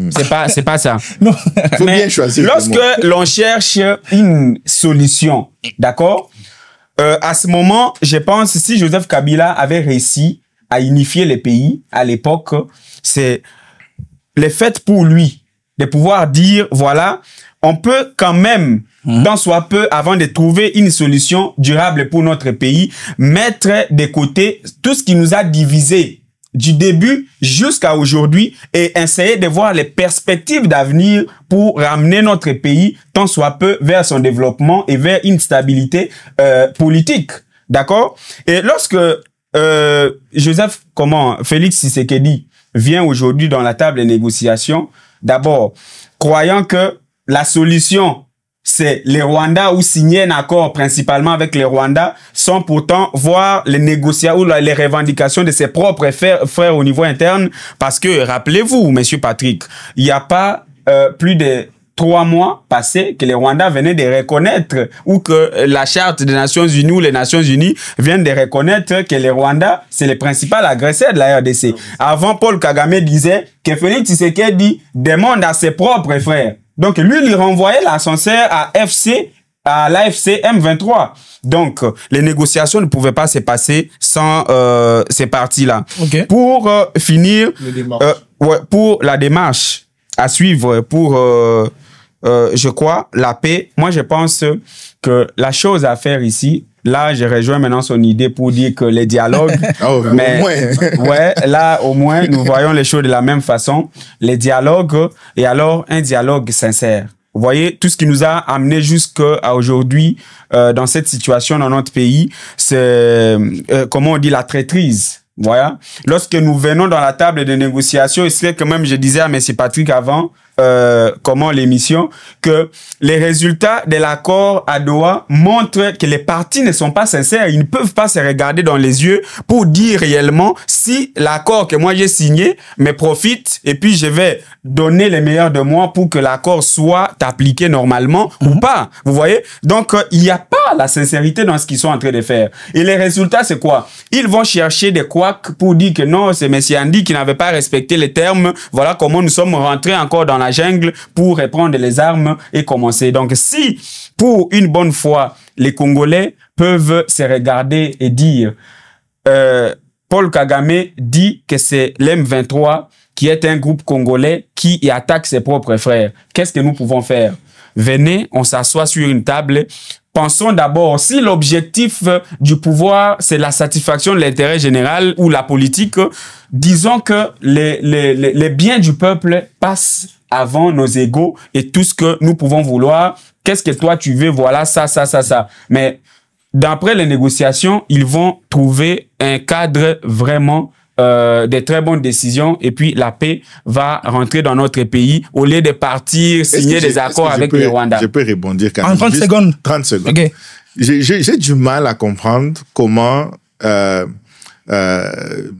C'est pas ça. Non. Faut bien choisir. Lorsque l'on cherche une solution, d'accord? À ce moment, je pense, si Joseph Kabila avait réussi à unifier les pays à l'époque, c'est le fait pour lui de pouvoir dire, voilà, on peut quand même, tant soit peu, avant de trouver une solution durable pour notre pays, mettre de côté tout ce qui nous a divisés du début jusqu'à aujourd'hui et essayer de voir les perspectives d'avenir pour ramener notre pays tant soit peu vers son développement et vers une stabilité politique. D'accord? Et lorsque Félix Tshisekedi vient aujourd'hui dans la table de négociation, d'abord, croyant que la solution c'est les Rwandais ou signer un accord principalement avec les Rwandais sans pourtant voir les négociations ou les revendications de ses propres frères au niveau interne. Parce que, rappelez-vous, monsieur Patrick, il n'y a pas plus de 3 mois passés que les Rwandais venaient de reconnaître ou que la Charte des Nations Unies ou les Nations Unies viennent de reconnaître que les Rwandais, c'est le principal agresseur de la RDC. Avant, Paul Kagame disait que Félix Tshisekedi demande à ses propres frères. Donc, lui renvoyait l'ascenseur à FC à l'AFC M23. Donc, les négociations ne pouvaient pas se passer sans ces partis-là. Ok. Pour finir, pour la démarche à suivre pour, je crois, la paix, moi, je pense que la chose à faire ici, là, je rejoins maintenant son idée pour dire que les dialogues, mais ouais, là, au moins, nous voyons les choses de la même façon. Les dialogues, et alors, un dialogue sincère. Vous voyez, tout ce qui nous a amené jusqu'à aujourd'hui dans cette situation dans notre pays, c'est, comment on dit, la traîtrise. Voilà. Lorsque nous venons dans la table de négociation, il serait quand même, je disais à M. Patrick avant, comment l'émission, que les résultats de l'accord à Doha montrent que les partis ne sont pas sincères. Ils ne peuvent pas se regarder dans les yeux pour dire réellement si l'accord que moi j'ai signé me profite et puis je vais donner le meilleur de moi pour que l'accord soit appliqué normalement ou pas. Vous voyez? Donc, il n'y a pas la sincérité dans ce qu'ils sont en train de faire. Et les résultats, c'est quoi? Ils vont chercher des couacs pour dire que non, c'est M. Andy qui n'avait pas respecté les termes. Voilà comment nous sommes rentrés encore dans la jungle pour reprendre les armes et commencer. Donc, si, pour une bonne fois, les Congolais peuvent se regarder et dire Paul Kagame dit que c'est l'M23 qui est un groupe congolais qui attaque ses propres frères. Qu'est-ce que nous pouvons faire? Venez, on s'assoit sur une table. Pensons d'abord, si l'objectif du pouvoir, c'est la satisfaction de l'intérêt général ou la politique, disons que les biens du peuple passent avant nos égos et tout ce que nous pouvons vouloir. Qu'est-ce que toi tu veux? Voilà, ça. Mais d'après les négociations, ils vont trouver un cadre vraiment des très bonnes décisions et puis la paix va rentrer dans notre pays au lieu de partir signer des accords avec le Rwanda. Je peux rebondir quand même. En 30 secondes. 30 secondes. Ok. J'ai du mal à comprendre comment le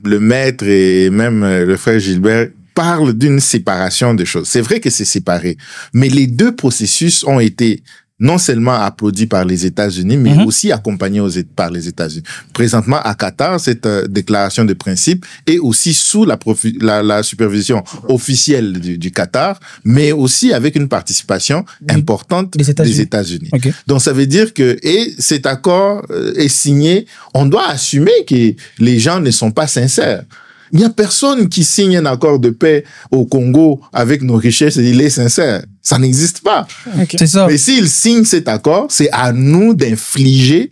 maître et même le frère Gilbert parlent d'une séparation des choses. C'est vrai que c'est séparé, mais les deux processus ont été non seulement applaudi par les États-Unis, mais aussi accompagné par les États-Unis. Présentement, à Qatar, cette déclaration de principe est aussi sous la supervision officielle du Qatar, mais aussi avec une participation importante des États-Unis. Okay. Donc, ça veut dire que, et cet accord est signé, on doit assumer que les gens ne sont pas sincères. Il n'y a personne qui signe un accord de paix au Congo avec nos richesses et il est sincère. Ça n'existe pas. Okay. C'est ça. Mais s'il signe cet accord, c'est à nous d'infliger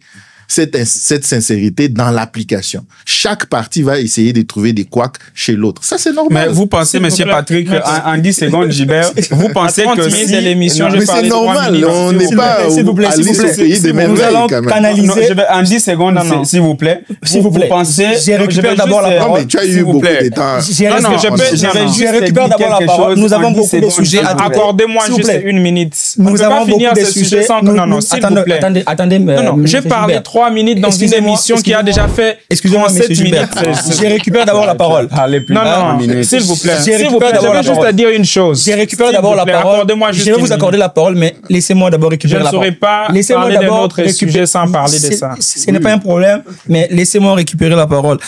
cette sincérité dans l'application. Chaque parti va essayer de trouver des couacs chez l'autre. Ça, c'est normal. Mais vous pensez, monsieur Patrick, en 10 secondes, Gilbert, vous pensez que si... de l'émission, mais c'est normal. On n'est pas à l'île au pays des merveilles. Nous allons canaliser... En 10 secondes, s'il vous plaît. Vous pensez... Je récupère d'abord la parole. Non, mais tu as eu beaucoup de temps. Je récupère d'abord la parole. Nous avons beaucoup de sujets à traiter. Accordez-moi juste une minute. Nous avons beaucoup de sujets. Non, s'il vous plaît. Attendez. Non, j'ai parlé 3 minutes dans une émission qui a déjà fait 37 minutes. Je récupère d'abord la parole. Non, s'il vous plaît. Je vais juste te dire une chose. Je récupère d'abord la parole. Je vais vous accorder la parole, mais laissez-moi d'abord récupérer la parole. Je ne saurais pas parler d'un autre sujet sans parler de ça. Ce n'est pas un problème, mais laissez-moi récupérer la parole.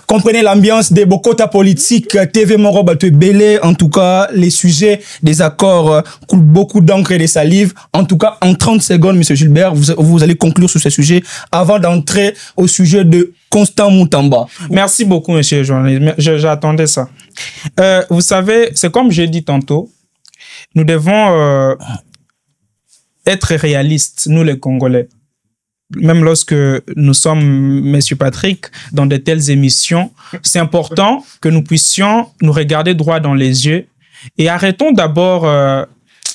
Comprenez l'ambiance des Bokota politiques, TV Moro Bateau Belé. En tout cas, les sujets des accords coulent beaucoup d'encre et de salive. En tout cas, en 30 secondes, monsieur Gilbert, vous allez conclure sur ce sujet avant d'entrer au sujet de Constant Moutamba. Merci beaucoup, monsieur le journaliste. J'attendais ça. Vous savez, c'est comme j'ai dit tantôt, nous devons être réalistes, nous les Congolais. Même lorsque nous sommes, monsieur Patrick, dans de telles émissions, c'est important que nous puissions nous regarder droit dans les yeux et arrêtons d'abord...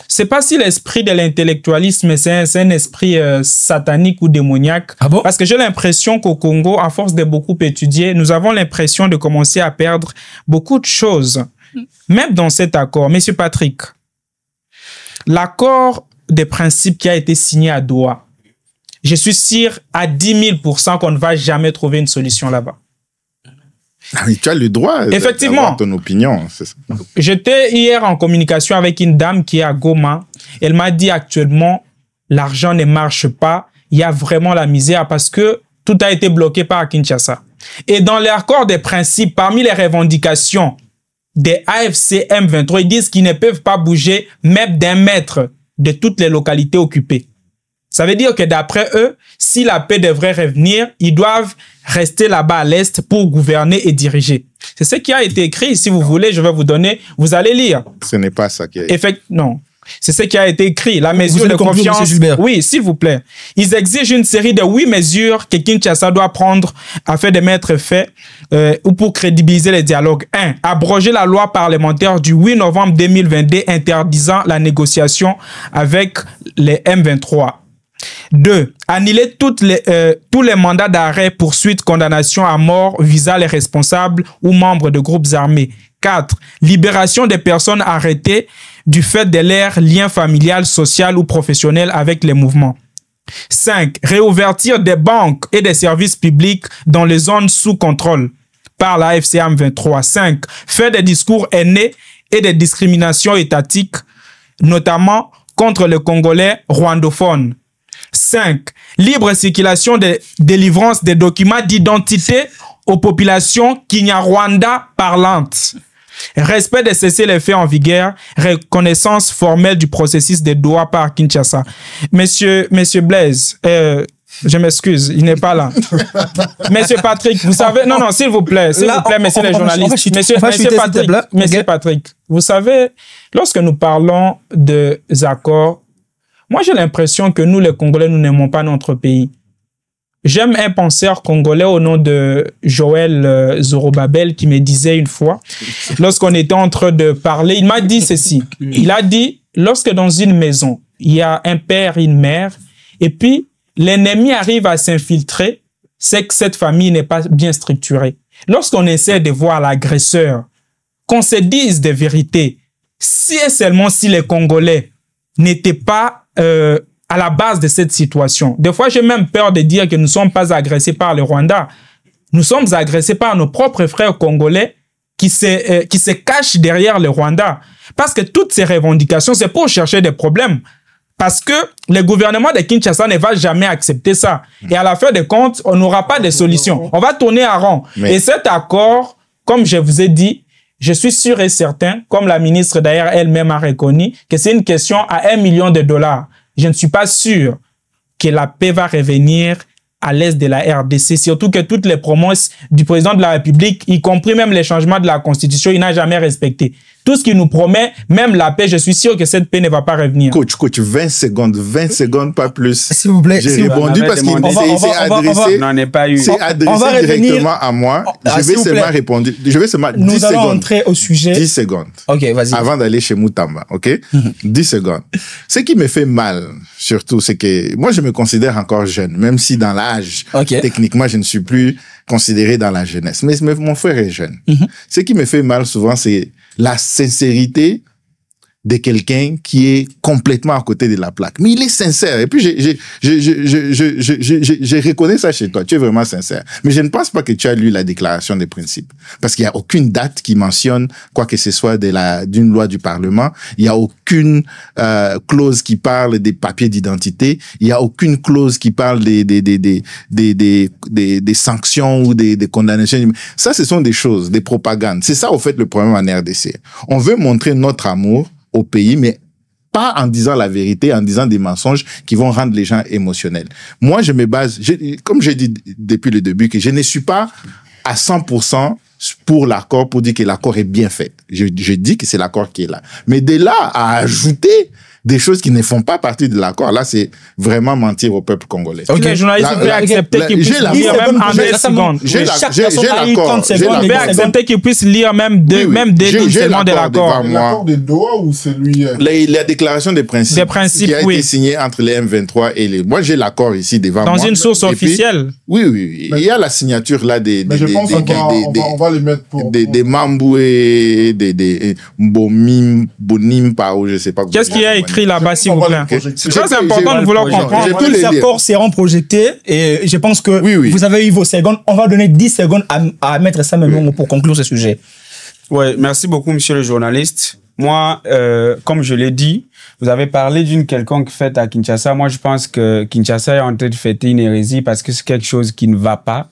c'est pas si l'esprit de l'intellectualisme, c'est un esprit satanique ou démoniaque. Ah bon? Parce que j'ai l'impression qu'au Congo, à force de beaucoup étudier, nous avons l'impression de commencer à perdre beaucoup de choses. Même dans cet accord, monsieur Patrick, l'accord des principes qui a été signé à Doha, je suis sûr à 10 000% qu'on ne va jamais trouver une solution là-bas. Ah oui, tu as le droit d'avoir ton opinion. J'étais hier en communication avec une dame qui est à Goma. Elle m'a dit actuellement, l'argent ne marche pas. Il y a vraiment la misère parce que tout a été bloqué par Kinshasa. Et dans l'accord des principes, parmi les revendications des AFC M23, ils disent qu'ils ne peuvent pas bouger même d'1 mètre de toutes les localités occupées. Ça veut dire que d'après eux, si la paix devrait revenir, ils doivent rester là-bas à l'Est pour gouverner et diriger. C'est ce qui a été écrit. Si vous voulez, je vais vous donner, vous allez lire. Ce n'est pas ça qui est... Non. C'est ce qui a été écrit. La mesure de conclure, confiance. Oui, s'il vous plaît. Ils exigent une série de 8 mesures que Kinshasa doit prendre afin de mettre fait ou pour crédibiliser les dialogues. 1. Abroger la loi parlementaire du 8 novembre 2022 interdisant la négociation avec les M23. 2. Annuler tous les mandats d'arrêt, poursuite, condamnation à mort visant les responsables ou membres de groupes armés. 4. Libération des personnes arrêtées du fait de leur lien familial, social ou professionnel avec les mouvements. 5. Réouverture des banques et des services publics dans les zones sous contrôle par la FCM 23. 5. Faire des discours haineux et des discriminations étatiques, notamment contre les Congolais rwandophones. 5. Libre circulation de délivrance des documents d'identité aux populations Kinyarwanda parlantes. Respect des cessez-le-feu en vigueur, reconnaissance formelle du processus de Doha par Kinshasa. Monsieur Blaise, je m'excuse, il n'est pas là. Monsieur Patrick, vous savez, non, s'il vous plaît, messieurs les journalistes. Monsieur Patrick, vous savez, lorsque nous parlons des accords, moi j'ai l'impression que nous, les Congolais, nous n'aimons pas notre pays. J'aime un penseur congolais au nom de Joël Zorobabel qui me disait une fois, lorsqu'on était en train de parler, il m'a dit ceci. Il a dit, lorsque dans une maison, il y a un père et une mère, et puis l'ennemi arrive à s'infiltrer, c'est que cette famille n'est pas bien structurée. Lorsqu'on essaie de voir l'agresseur, qu'on se dise des vérités, si et seulement si les Congolais n'étaient pas à la base de cette situation. Des fois, j'ai même peur de dire que nous ne sommes pas agressés par le Rwanda. Nous sommes agressés par nos propres frères congolais qui se cachent derrière le Rwanda. Parce que toutes ces revendications, c'est pour chercher des problèmes. Parce que le gouvernement de Kinshasa ne va jamais accepter ça. Et à la fin des comptes, on n'aura pas de solution. On va tourner à rond. Et cet accord, comme je vous ai dit, je suis sûr et certain, comme la ministre d'ailleurs elle-même a reconnu, que c'est une question à $1 million. Je ne suis pas sûr que la paix va revenir à l'est de la RDC, surtout que toutes les promesses du président de la République, y compris même les changements de la Constitution, il n'a jamais respecté. Tout ce qu'il nous promet, même la paix, je suis sûr que cette paix ne va pas revenir. Coach, 20 secondes, pas plus. S'il vous plaît. J'ai répondu parce qu'il s'est adressé directement à moi. Je vais seulement répondre. Je vais seulement 10 secondes. Nous allons entrer au sujet. 10 secondes. Ok, vas-y. Avant d'aller chez Moutamba, ok? 10 secondes. Ce qui me fait mal, surtout, c'est que moi, je me considère encore jeune, même si dans l'âge, techniquement, je ne suis plus considéré dans la jeunesse. Mais mon frère est jeune. Ce qui me fait mal souvent, c'est la sincérité de quelqu'un qui est complètement à côté de la plaque. Mais il est sincère. Et puis, je reconnais ça chez toi. Tu es vraiment sincère. Mais je ne pense pas que tu as lu la déclaration des principes. Parce qu'il n'y a aucune date qui mentionne quoi que ce soit d'une loi du Parlement. Il n'y a aucune clause qui parle des papiers d'identité. Il n'y a aucune clause qui parle des sanctions ou des condamnations. Ça, ce sont des choses, des propagandes. C'est ça, au fait, le problème en RDC. On veut montrer notre amour au pays, mais pas en disant la vérité, en disant des mensonges qui vont rendre les gens émotionnels. Moi, je me base, comme j'ai dit depuis le début, que je ne suis pas à 100% pour l'accord, pour dire que l'accord est bien fait. Je dis que c'est l'accord qui est là. Mais de là à ajouter des choses qui ne font pas partie de l'accord, là, c'est vraiment mentir au peuple congolais. Ok, les journalistes peuvent accepter qu'ils puissent lire même en 10 secondes. J'ai l'accord. Ils peuvent accepter qu'ils puissent lire même des segments de l'accord. L'accord de Doha ou celui... La déclaration des principes. Des principes, qui a été signée entre les M23 et les... Moi, j'ai l'accord ici devant moi. Dans une source officielle. Oui. Il y a la signature là des... Mais je pense qu'on va les mettre pour... Des Mamboué, des Bonim, ou je sais pas. Qu'est-ce qu'il y a écrit là-bas, s'il vous plaît? C'est très important de vouloir comprendre. Tous les accords seront projetés et je pense que vous avez eu vos secondes. On va donner 10 secondes à mettre ça maintenant pour conclure ce sujet. Ouais, merci beaucoup, monsieur le journaliste. Moi, comme je l'ai dit, vous avez parlé d'une quelconque fête à Kinshasa. Moi, je pense que Kinshasa est en train de fêter une hérésie parce que c'est quelque chose qui ne va pas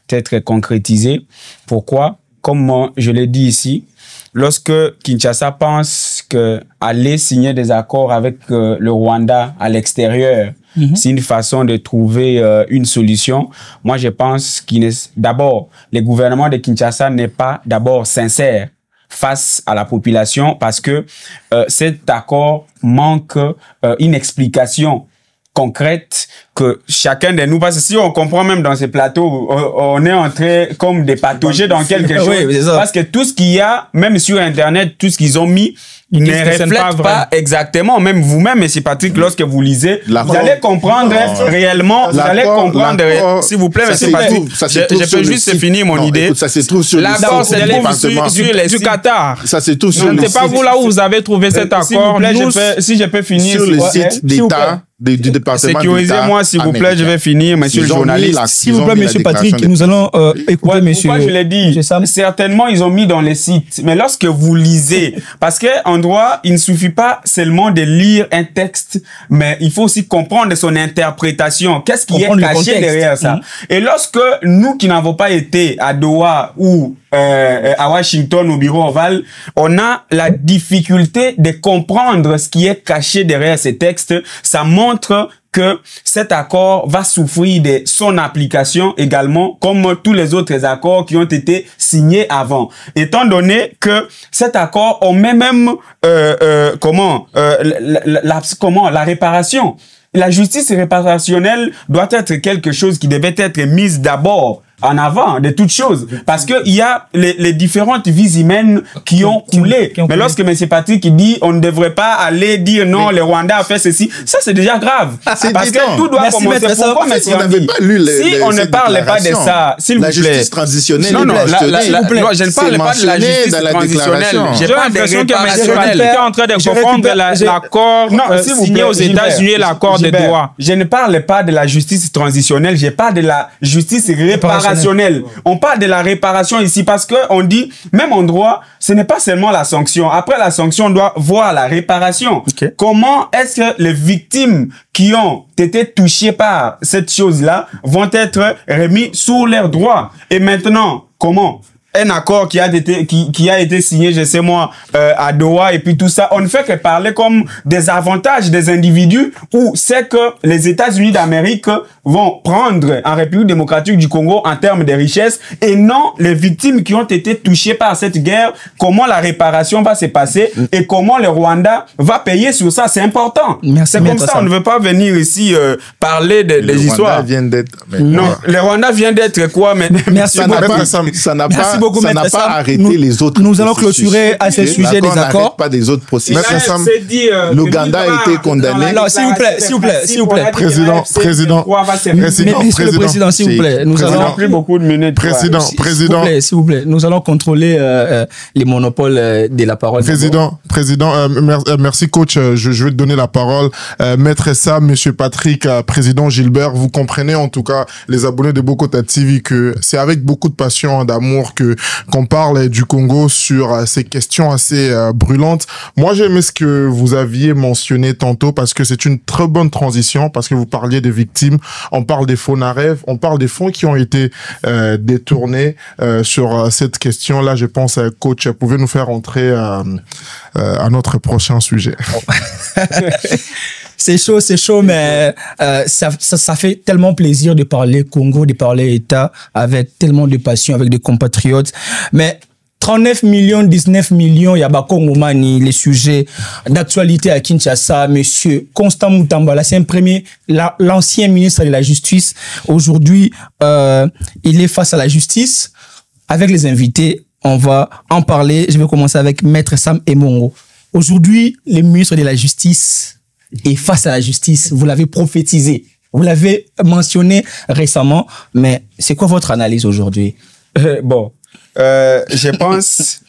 être concrétisé. Pourquoi? Comme je l'ai dit ici, lorsque Kinshasa pense que aller signer des accords avec le Rwanda à l'extérieur C'est une façon de trouver une solution. Moi, je pense d'abord, le gouvernement de Kinshasa n'est pas d'abord sincère face à la population parce que cet accord manque une explication concrète que chacun de nous, parce que si on comprend même dans ces plateaux, on est entré comme des pathogènes dans quelque chose. Oui, parce que tout ce qu'il y a, même sur Internet, tout ce qu'ils ont mis, ne reflète pas exactement. Même vous-même, M. Patrick, lorsque vous lisez, vous allez comprendre réellement, vous allez comprendre, s'il vous plaît, M. Patrick, je peux juste finir mon idée. Ça se trouve sur l'accord, c'est du Qatar. Ça se trouve sur le site. Je ne sais pas vous là où vous avez trouvé cet accord. Si je peux finir sur le site d'État. Du département sécurisez-moi, s'il vous plaît, je vais finir, monsieur le journaliste. S'il vous plaît, monsieur Patrick, nous allons écouter monsieur. Pourquoi je l'ai dit? Certainement, ils ont mis dans les sites. Mais lorsque vous lisez, parce qu'en droit, il ne suffit pas seulement de lire un texte, mais il faut aussi comprendre son interprétation. Qu'est-ce qui est caché derrière ça? Et lorsque nous qui n'avons pas été à Doha ou à Washington au bureau ovale, on a la difficulté de comprendre ce qui est caché derrière ces textes. Ça montre que cet accord va souffrir de son application également, comme tous les autres accords qui ont été signés avant. Étant donné que cet accord, on met même la réparation. La justice réparationnelle doit être quelque chose qui devait être mise d'abord en avant de toutes choses, parce que il y a les différentes vies humaines qui ont coulé. Mais lorsque M. Patrick dit on ne devrait pas aller dire non, le Rwanda a fait ceci, ça c'est déjà grave. Parce que tout doit commencer. Pourquoi M. Si on ne parle pas de ça, s'il vous plaît. La justice transitionnelle. Non, je ne parle pas de la justice transitionnelle. J'ai pas l'impression que M. Patrick est en train de confondre l'accord signé aux États-Unis et l'accord de Doha. Je ne parle pas de la justice transitionnelle, je parle de la justice réparationnelle. On parle de la réparation ici parce que on dit, même en droit, ce n'est pas seulement la sanction. Après la sanction, on doit voir la réparation. Okay. Comment est-ce que les victimes qui ont été touchées par cette chose-là vont être remis sous leurs droits? Et maintenant, comment? Un accord qui a été signé, je sais moi, à Doha et puis tout ça, on ne fait que parler comme des avantages des individus où c'est que les États-Unis d'Amérique vont prendre en République démocratique du Congo en termes de richesses et non les victimes qui ont été touchées par cette guerre, comment la réparation va se passer et comment le Rwanda va payer sur ça, c'est important. C'est comme ça, on ne veut pas venir ici parler des histoires. Non, le Rwanda vient d'être quoi? Mais ça n'a pas arrêté les autres. Nous allons clôturer à ce sujet des accords. Pas des autres processus. L'Ouganda a été condamné. Non, s'il vous plaît. Président, s'il vous plaît. Nous allons plus beaucoup de minutes. Président, s'il vous plaît. Nous allons contrôler les monopoles de la parole. Président, merci coach. Je vais te donner la parole. Maître Sam, Monsieur Patrick, Président Gilbert, vous comprenez en tout cas les abonnés de Bokota TV que c'est avec beaucoup de passion, d'amour qu'on parle du Congo sur ces questions assez brûlantes. Moi, j'aimais ce que vous aviez mentionné tantôt parce que c'est une très bonne transition parce que vous parliez des victimes. On parle des fonds Narev, on parle des fonds qui ont été détournés sur cette question-là. Je pense, coach, vous pouvez nous faire entrer à notre prochain sujet. C'est chaud, mais ça fait tellement plaisir de parler Congo, de parler État avec tellement de passion, avec des compatriotes. Mais 39 millions, 19 millions, il y a Bakongo Mani, les sujets d'actualité à Kinshasa, monsieur Constant Mutambala, c'est un premier, l'ancien ministre de la Justice. Aujourd'hui, il est face à la justice. Avec les invités, on va en parler. Je vais commencer avec Maître Sam Emongo. Aujourd'hui, le ministre de la Justice et face à la justice, vous l'avez prophétisé, vous l'avez mentionné récemment, mais c'est quoi votre analyse aujourd'hui? Je pense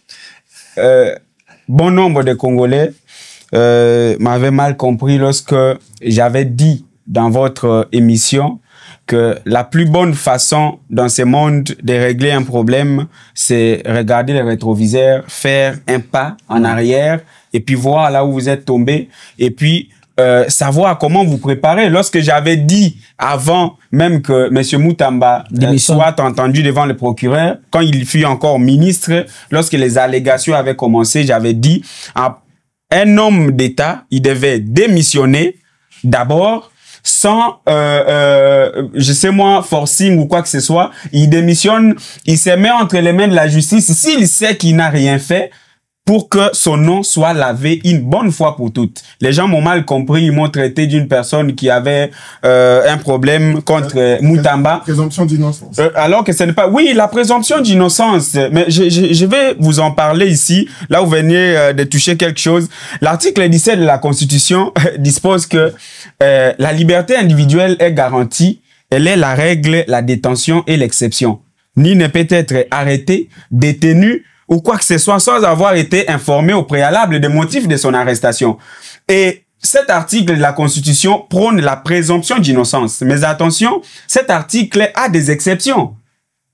bon nombre de Congolais m'avaient mal compris lorsque j'avais dit dans votre émission que la plus bonne façon dans ce monde de régler un problème, c'est regarder le rétroviseur, faire un pas en arrière et puis voir là où vous êtes tombé et puis savoir comment vous préparer. Lorsque j'avais dit avant même que M. Mutamba soit entendu devant le procureur, quand il fut encore ministre, lorsque les allégations avaient commencé, j'avais dit un homme d'État, il devait démissionner d'abord sans, je sais moi, forcing ou quoi que ce soit. Il démissionne, il se met entre les mains de la justice. S'il sait qu'il n'a rien fait, pour que son nom soit lavé une bonne fois pour toutes. Les gens m'ont mal compris, ils m'ont traité d'une personne qui avait un problème contre Moutamba. Présomption d'innocence. Alors que ce n'est pas... Oui, la présomption d'innocence, mais je vais vous en parler ici, là où vous venez de toucher quelque chose. L'article 17 de la Constitution dispose que la liberté individuelle est garantie, elle est la règle, la détention et l'exception. Ni ne peut être arrêté, détenu, ou quoi que ce soit sans avoir été informé au préalable des motifs de son arrestation. Et cet article de la Constitution prône la présomption d'innocence. Mais attention, cet article a des exceptions.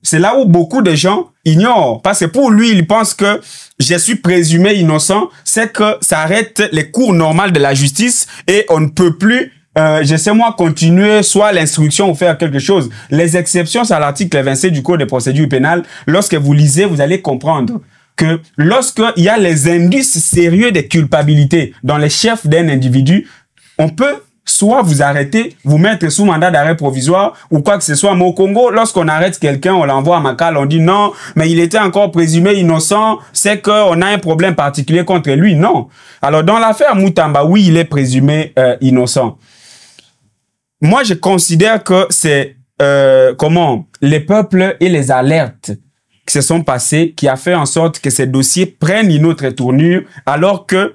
C'est là où beaucoup de gens ignorent. Parce que pour lui, il pense que je suis présumé innocent, c'est que ça arrête les cours normales de la justice et on ne peut plus je sais moi, continuer soit l'instruction ou faire quelque chose. Les exceptions, c'est à l'article 27 du Code de procédure pénale. Lorsque vous lisez, vous allez comprendre que lorsqu'il y a les indices sérieux de culpabilité dans les chefs d'un individu, on peut soit vous arrêter, vous mettre sous mandat d'arrêt provisoire ou quoi que ce soit. Mais au Congo, lorsqu'on arrête quelqu'un, on l'envoie à Makala, on dit non, mais il était encore présumé innocent, c'est qu'on a un problème particulier contre lui. Non. Alors, dans l'affaire Moutamba, oui, il est présumé innocent. Moi, je considère que c'est les peuples et les alertes qui se sont passées qui a fait en sorte que ces dossiers prennent une autre tournure, alors que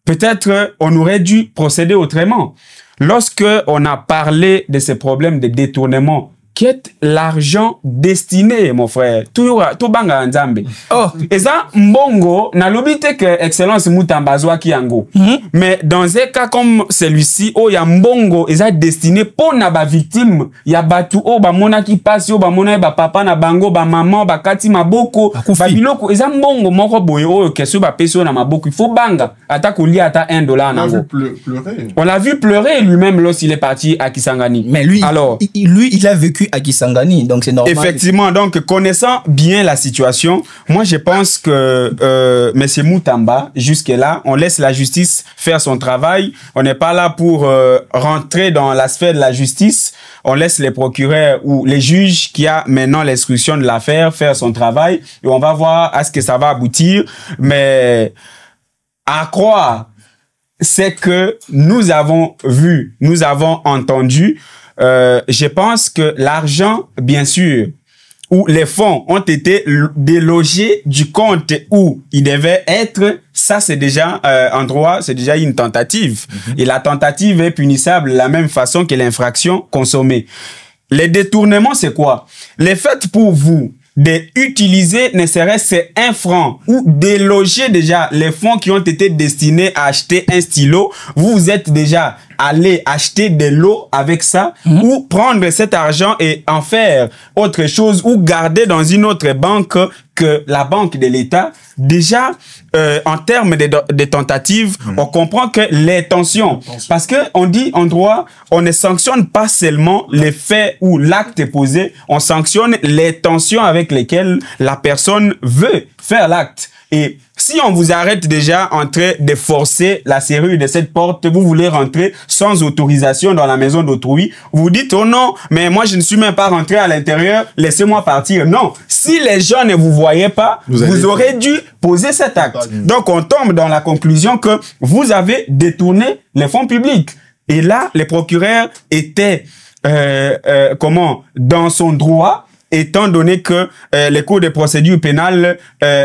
peut-être on aurait dû procéder autrement. Lorsque on a parlé de ces problèmes de détournement, qui est l'argent destiné, mon frère, tout banga nzambe. Oh, et ça, mbongo, na lobite que excellence Moutamba qui yango. Mais dans un cas comme celui-ci, oh, ya mbongo, et ça destiné pour na ba victime, ya batu, oh, ba mona qui passe, oh, ba mona, ba papa na bango, ba maman, ba kati maboko, ba biloko, et ça mbongo, moko boye, oh, kesu ba peso na maboko, il faut banga, ata koli ata $1 nango. On l'a vu pleurer lui-même lorsqu'il est parti à Kisangani. Mais lui, alors, il a vécu à Kisangani, donc c'est normal. Effectivement, donc connaissant bien la situation, moi je pense que M. Moutamba, jusque-là, on laisse la justice faire son travail. On n'est pas là pour rentrer dans la sphère de la justice. On laisse les procureurs ou les juges qui a maintenant l'instruction de l'affaire faire son travail et on va voir à ce que ça va aboutir. Mais à croire, c'est que nous avons vu, nous avons entendu. Je pense que l'argent, bien sûr, ou les fonds ont été délogés du compte où ils devaient être, ça c'est déjà en droit, c'est déjà une tentative. Et la tentative est punissable de la même façon que l'infraction consommée. Les détournements, c'est quoi? Les faits pour vous d'utiliser ne serait-ce qu'un franc ou déloger déjà les fonds qui ont été destinés à acheter un stylo, vous êtes déjà allé acheter de l'eau avec ça ou prendre cet argent et en faire autre chose ou garder dans une autre banque que la banque de l'État. Déjà, en termes de tentatives, on comprend que l'intention, parce que on dit en droit, on ne sanctionne pas seulement les faits ou l'acte posé, on sanctionne l'intention avec lesquelles la personne veut faire l'acte. Et si on vous arrête déjà en train de forcer la serrure de cette porte, vous voulez rentrer sans autorisation dans la maison d'autrui, vous dites, oh non, mais moi je ne suis même pas rentré à l'intérieur, laissez-moi partir. Non, si les gens ne vous voyaient pas, vous aurez dû poser cet acte. Donc on tombe dans la conclusion que vous avez détourné les fonds publics. Et là, les procureurs étaient, dans son droit, étant donné que les cours de procédure pénale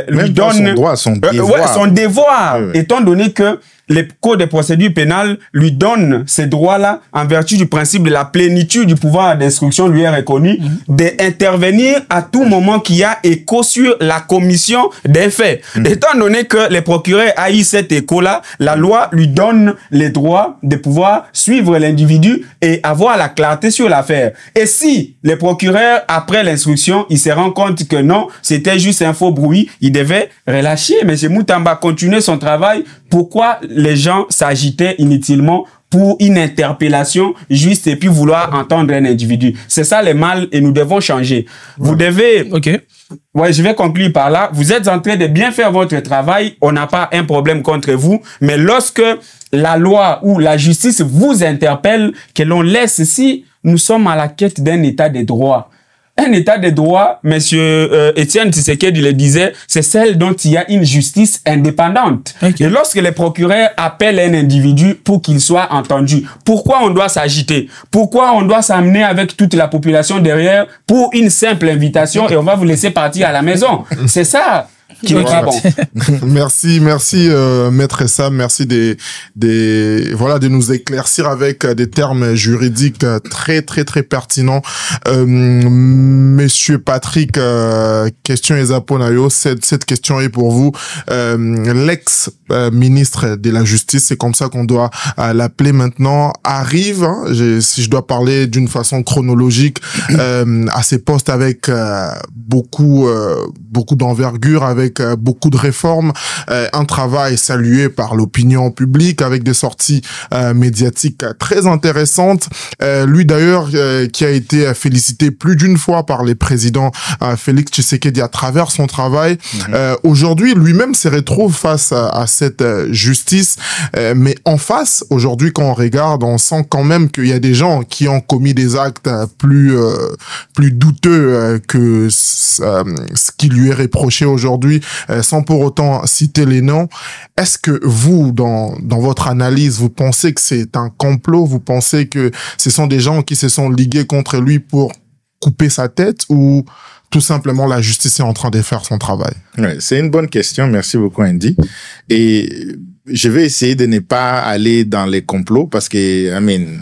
lui donnent son devoir, étant donné que les cours de procédure pénale lui donnent ces droits-là en vertu du principe de la plénitude du pouvoir d'instruction lui est reconnu, d'intervenir à tout moment qu'il y a écho sur la commission des faits. Étant donné que les procureurs haïssent cet écho-là, la loi lui donne les droits de pouvoir suivre l'individu et avoir la clarté sur l'affaire. Et si les procureurs, après l'instruction, ils se rendent compte que non, c'était juste un faux bruit, ils devaient relâcher. Mais M. Moutamba continuer son travail. Pourquoi les gens s'agitaient inutilement pour une interpellation juste et puis vouloir entendre un individu? C'est ça le mal et nous devons changer. Vous devez... Ouais, je vais conclure par là. Vous êtes en train de bien faire votre travail. On n'a pas un problème contre vous. Mais lorsque la loi ou la justice vous interpelle, que l'on laisse si nous sommes à la quête d'un état de droit. Un état de droit, monsieur Étienne Tshisekedi le disait, c'est celle dont il y a une justice indépendante. Okay. Et lorsque les procureurs appellent un individu pour qu'il soit entendu, pourquoi on doit s'agiter? Pourquoi on doit s'amener avec toute la population derrière pour une simple invitation et on va vous laisser partir à la maison? C'est ça qui n'est pas bon. Merci, Maître Sam, merci de nous éclaircir avec des termes juridiques très pertinents. Monsieur Patrick, question Ezaponayo, cette question est pour vous. L'ex-ministre de la Justice, c'est comme ça qu'on doit l'appeler maintenant, arrive, hein, si je dois parler d'une façon chronologique, à ses postes avec beaucoup d'envergure, avec beaucoup de réformes, un travail salué par l'opinion publique avec des sorties médiatiques très intéressantes. Lui d'ailleurs qui a été félicité plus d'une fois par les présidents Félix Tshisekedi à travers son travail. Aujourd'hui, lui-même se retrouve face à cette justice, mais en face, aujourd'hui, quand on regarde, on sent quand même qu'il y a des gens qui ont commis des actes plus douteux que ce qui lui est reproché aujourd'hui, sans pour autant citer les noms. Est-ce que vous, dans votre analyse, vous pensez que c'est un complot? Vous pensez que ce sont des gens qui se sont ligués contre lui pour couper sa tête, ou tout simplement la justice est en train de faire son travail? Ouais, c'est une bonne question. Merci beaucoup, Andy. Et je vais essayer de ne pas aller dans les complots parce que,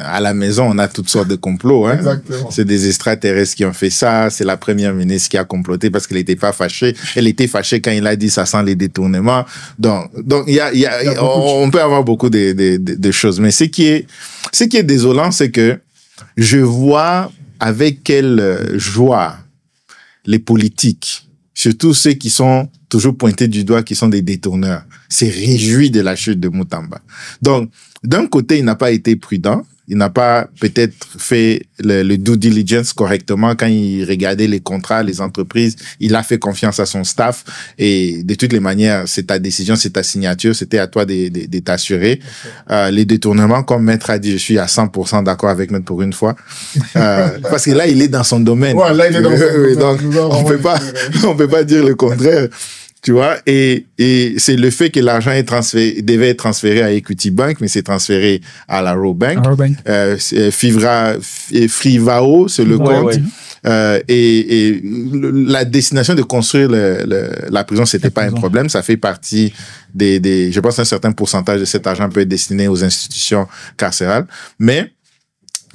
à la maison, on a toutes sortes de complots, hein. Exactement. C'est des extraterrestres qui ont fait ça. C'est la première ministre qui a comploté parce qu'elle n'était pas fâchée. Elle était fâchée quand il a dit ça sent les détournements. Donc, on peut avoir beaucoup de choses. Mais ce qui est désolant, c'est que je vois avec quelle joie les politiques, surtout ceux qui sont toujours pointés du doigt, qui sont des détourneurs, s'est réjoui de la chute de Mutamba. Donc, d'un côté, il n'a pas été prudent. Il n'a pas peut-être fait le due diligence correctement quand il regardait les contrats, les entreprises. Il a fait confiance à son staff et de toutes les manières, c'est ta décision, c'est ta signature, c'était à toi de t'assurer. Les détournements, comme Maître a dit, je suis à 100% d'accord avec Maître pour une fois. Parce que là, il est dans son domaine. Ouais, là, il est dans son domaine. Donc, on peut pas dire le contraire. Tu vois, et c'est le fait que l'argent devait être transféré à Equity Bank, mais c'est transféré à la Raw Bank. Frivao, c'est le compte. Ouais. Et la destination de construire la prison, c'était pas un problème. Ça fait partie je pense un certain pourcentage de cet argent peut être destiné aux institutions carcérales. Mais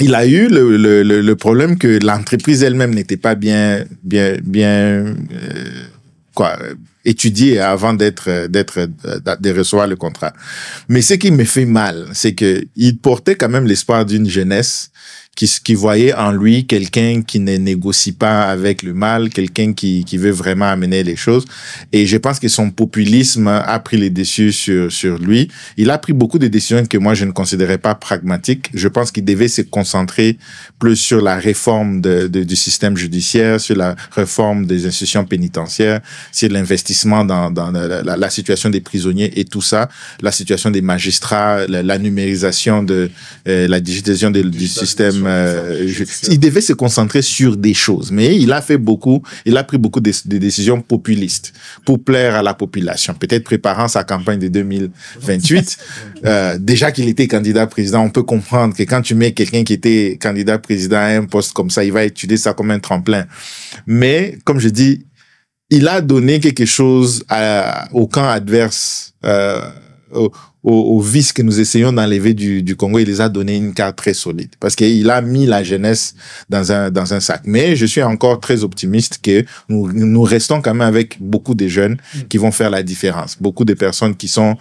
il a eu le problème que l'entreprise elle-même n'était pas bien étudier avant de recevoir le contrat. Mais ce qui me fait mal, c'est que il portait quand même l'espoir d'une jeunesse qui voyait en lui quelqu'un qui ne négocie pas avec le mal, quelqu'un qui veut vraiment amener les choses. Et je pense que son populisme a pris les dessus sur lui. Il a pris beaucoup de décisions que moi je ne considérais pas pragmatiques. Je pense qu'il devait se concentrer plus sur la réforme du système judiciaire, sur la réforme des institutions pénitentiaires, sur l'investissement dans la situation des prisonniers et tout ça, la situation des magistrats, la numérisation la digitalisation du système. Il devait se concentrer sur des choses, mais il a pris beaucoup de décisions populistes pour plaire à la population, peut-être préparant sa campagne de 2028. Déjà qu'il était candidat président, on peut comprendre que quand tu mets quelqu'un qui était candidat président à un poste comme ça, il va étudier ça comme un tremplin. Mais, comme je dis, il a donné quelque chose au camp adverse, aux vices que nous essayons d'enlever du Congo. Il les a donné une carte très solide parce qu'il a mis la jeunesse dans un sac. Mais je suis encore très optimiste que nous restons quand même avec beaucoup de jeunes qui vont faire la différence. Beaucoup de personnes qui sont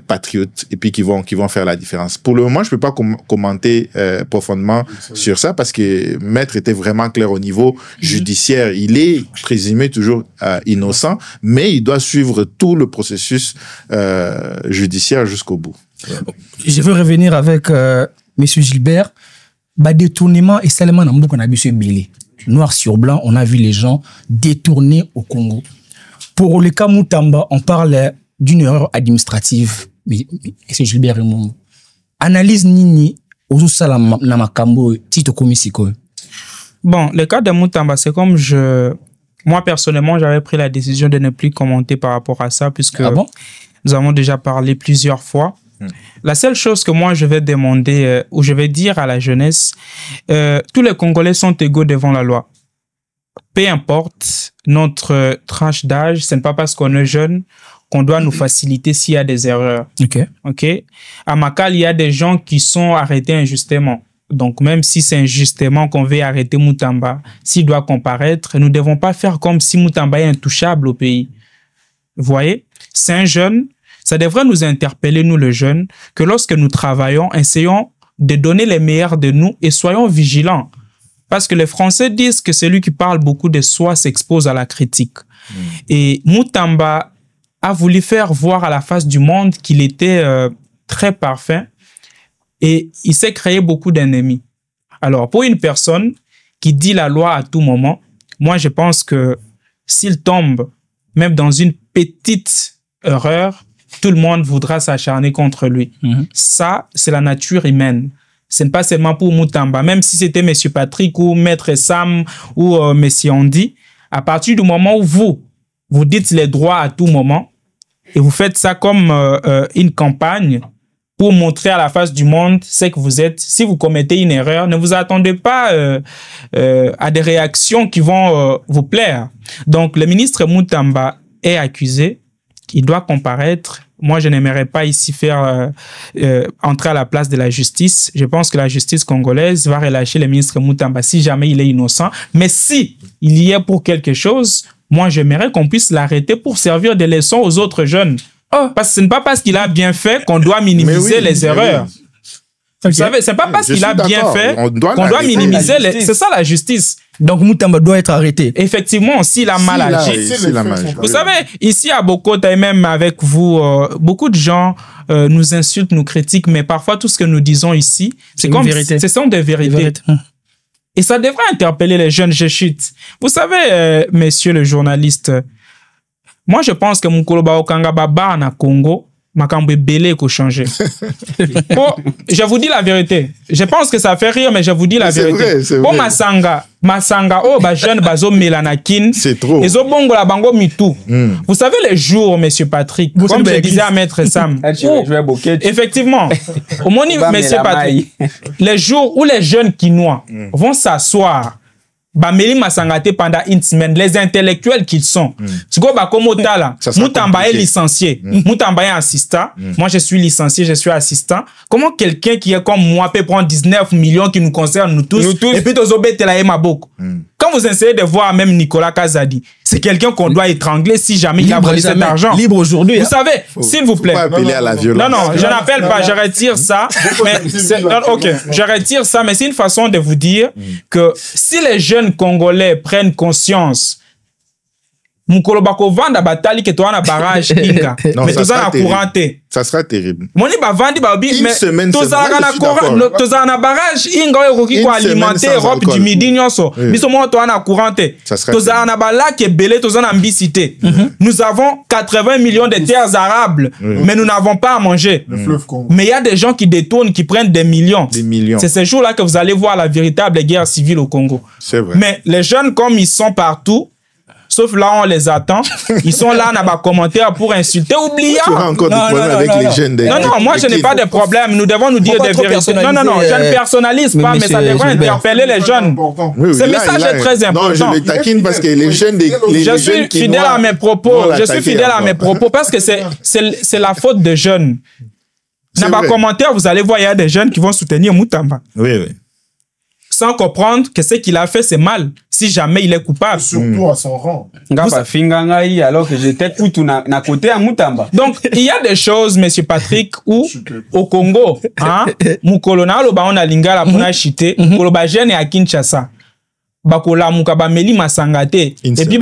patriotes et puis qui vont faire la différence. Pour le moment, je peux pas commenter profondément sur ça parce que Maître était vraiment clair au niveau judiciaire. Il est présumé toujours innocent, mais il doit suivre tout le processus judiciaire jusqu'au bout. Je veux revenir avec Monsieur Gilbert. Détournement et seulement dans beaucoup de noir sur blanc, on a vu les gens détournés au Congo. Pour le cas Mutamba, on parle d'une erreur administrative mais c'est Gilbert Raymond. Analyse nini ozosala na makambo tito komisiko. Bon, le cas de Moutamba, c'est comme moi personnellement, j'avais pris la décision de ne plus commenter par rapport à ça puisque nous avons déjà parlé plusieurs fois. La seule chose que moi je vais demander ou je vais dire à la jeunesse, tous les Congolais sont égaux devant la loi. Peu importe notre tranche d'âge, ce n'est pas parce qu'on est jeune qu'on doit nous faciliter s'il y a des erreurs. Ok. À Makal, il y a des gens qui sont arrêtés injustement. Donc, même si c'est injustement qu'on veut arrêter Moutamba, s'il doit comparaître, nous ne devons pas faire comme si Moutamba est intouchable au pays. Vous voyez? C'est un jeune. Ça devrait nous interpeller, nous les jeunes, que lorsque nous travaillons, essayons de donner les meilleurs de nous et soyons vigilants. Parce que les Français disent que celui qui parle beaucoup de soi s'expose à la critique. Et Moutamba a voulu faire voir à la face du monde qu'il était très parfait et il s'est créé beaucoup d'ennemis. Alors, pour une personne qui dit la loi à tout moment, moi, je pense que s'il tombe, même dans une petite erreur, tout le monde voudra s'acharner contre lui. Ça, c'est la nature humaine. Ce n'est pas seulement pour Moutamba. Même si c'était M. Patrick ou Maître Sam ou M. Andy, à partir du moment où vous dites les droits à tout moment et vous faites ça comme une campagne pour montrer à la face du monde ce que vous êtes. Si vous commettez une erreur, ne vous attendez pas à des réactions qui vont vous plaire. Donc, le ministre Moutamba est accusé. Il doit comparaître. Moi, je n'aimerais pas ici faire entrer à la place de la justice. Je pense que la justice congolaise va relâcher le ministre Moutamba si jamais il est innocent. Mais si il y est pour quelque chose, moi, j'aimerais qu'on puisse l'arrêter pour servir de leçon aux autres jeunes. Parce que ce n'est pas parce qu'il a bien fait qu'on doit minimiser les erreurs. Vous savez, c'est pas parce qu'il a bien fait qu'on doit minimiser les... C'est ça la justice. Donc Moutamba doit être arrêté. Effectivement, s'il a mal agi. Vous savez, ici à Bokota et même avec vous, beaucoup de gens nous insultent, nous critiquent, mais parfois tout ce que nous disons ici, c'est comme ce sont des vérités. Et ça devrait interpeller les jeunes jésuites. Vous savez, messieurs le journaliste, moi je pense que Mukoloba Okanga Baba na Congo, Makambe Belé ko changer. Bon, je vous dis la vérité. Je pense que ça fait rire, mais je vous dis la vérité. C'est bon, vrai. Masanga, oh, ba jeune, bazo melanakin. C'est trop. Et zo bongo la bango mitou. Vous savez les jours, monsieur Patrick, comme je disais à Maître Sam. Effectivement. Au moni, monsieur Patrick, les jours où les jeunes Kinois vont s'asseoir, Bameli Masangate pendant une semaine, les intellectuels qu'ils sont. Tu vois, comme Otala, Moutamba est licencié, Moutamba est assistant. Moi, je suis licencié, je suis assistant. Comment quelqu'un qui est comme moi peut prendre 19 millions qui nous concernent, nous tous. Et puis, quand vous essayez de voir même Nicolas Kazadi, c'est quelqu'un qu'on doit étrangler si jamais il a volé cet argent. Libre aujourd'hui. Vous savez, s'il vous plaît. Faut pas appeler à la violence. Non, je n'appelle pas, je retire ça. Ok, je retire ça, mais c'est une façon de vous dire que si les jeunes Congolais prennent conscience, Mukolobako vanda batali que toi na barrage inga, mais tous en couranté. Ça sera terrible. Moni ba vandi ba bi, mais tous en na barrage inga yokoki ko alimenter Europe du Midi nyonso. Biso mo toi na couranté. Tous en ba lac et belé, tous en ambicité. Nous avons 80 millions de terres arables, mais nous n'avons pas à manger. Mais il y a des gens qui détournent, qui prennent des millions. C'est ces jours-là que vous allez voir la véritable guerre civile au Congo. C'est vrai. Mais les jeunes, comme ils sont partout, sauf là, on les attend. Ils sont là, dans les commentaires pour insulter. Oubliant. Tu as encore des problèmes avec les jeunes. Non, moi, je n'ai pas de problème. Nous devons nous dire des vérités. Non, je ne personnalise pas, mais ça devrait interpeller les jeunes. Ce message est très important. Non, je les taquine parce que les jeunes... Je suis fidèle à mes propos. Je suis fidèle à mes propos parce que c'est la faute des jeunes. Dans les commentaires, vous allez voir, il y a des jeunes qui vont soutenir Moutamba. Oui. Sans comprendre que ce qu'il a fait, c'est mal, si jamais il est coupable. Surtout à son rang. Alors que j'étais tout na côté à Moutamba. Donc, il y a des choses, monsieur Patrick, où au Congo, Moukolona, on a lingala pour chité, Koloba jeune et à Kinshasa. bakola muka ba meli masangate et puis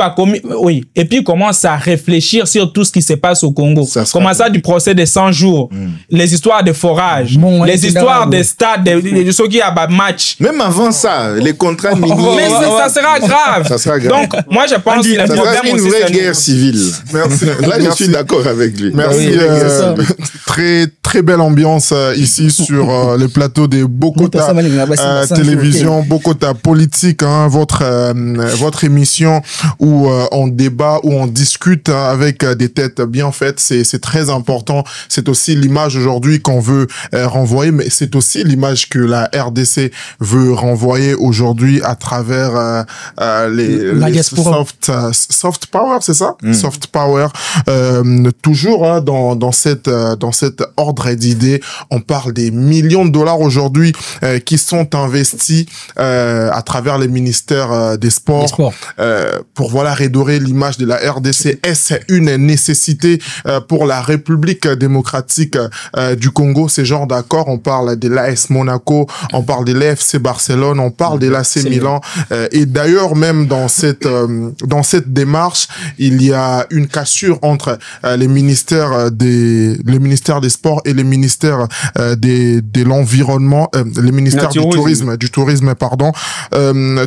oui et puis commence à réfléchir sur tout ce qui se passe au Congo. Comment ça du procès de 100 jours, les histoires de forage, les histoires des stades, de ceux qui a ba match. Même avant ça, les contrats miniers. Mais ça sera grave. Ça sera grave. Donc moi je pense que ça sera une vraie guerre civile. Merci. Là je suis d'accord avec lui. Merci. Très belle ambiance ici sur le plateau des Bokota Télévision, Bokota Politique, hein, votre émission où on débat, où on discute avec des têtes bien faites. C'est très important. C'est aussi l'image aujourd'hui qu'on veut renvoyer, mais c'est aussi l'image que la RDC veut renvoyer aujourd'hui à travers les soft power, c'est ça? Soft power. Toujours hein, dans cet ordre d'idées, on parle des millions de dollars aujourd'hui qui sont investis à travers les ministères des Sports pour voilà redorer l'image de la RDC. Est-ce une nécessité pour la République démocratique du Congo? Ces genres d'accords, on parle de l'AS Monaco, on parle de l'FC Barcelone, on parle de l'AC Milan et d'ailleurs même dans cette démarche, il y a une cassure entre les ministères des Sports et les ministères de l'environnement, les ministères du tourisme, pardon.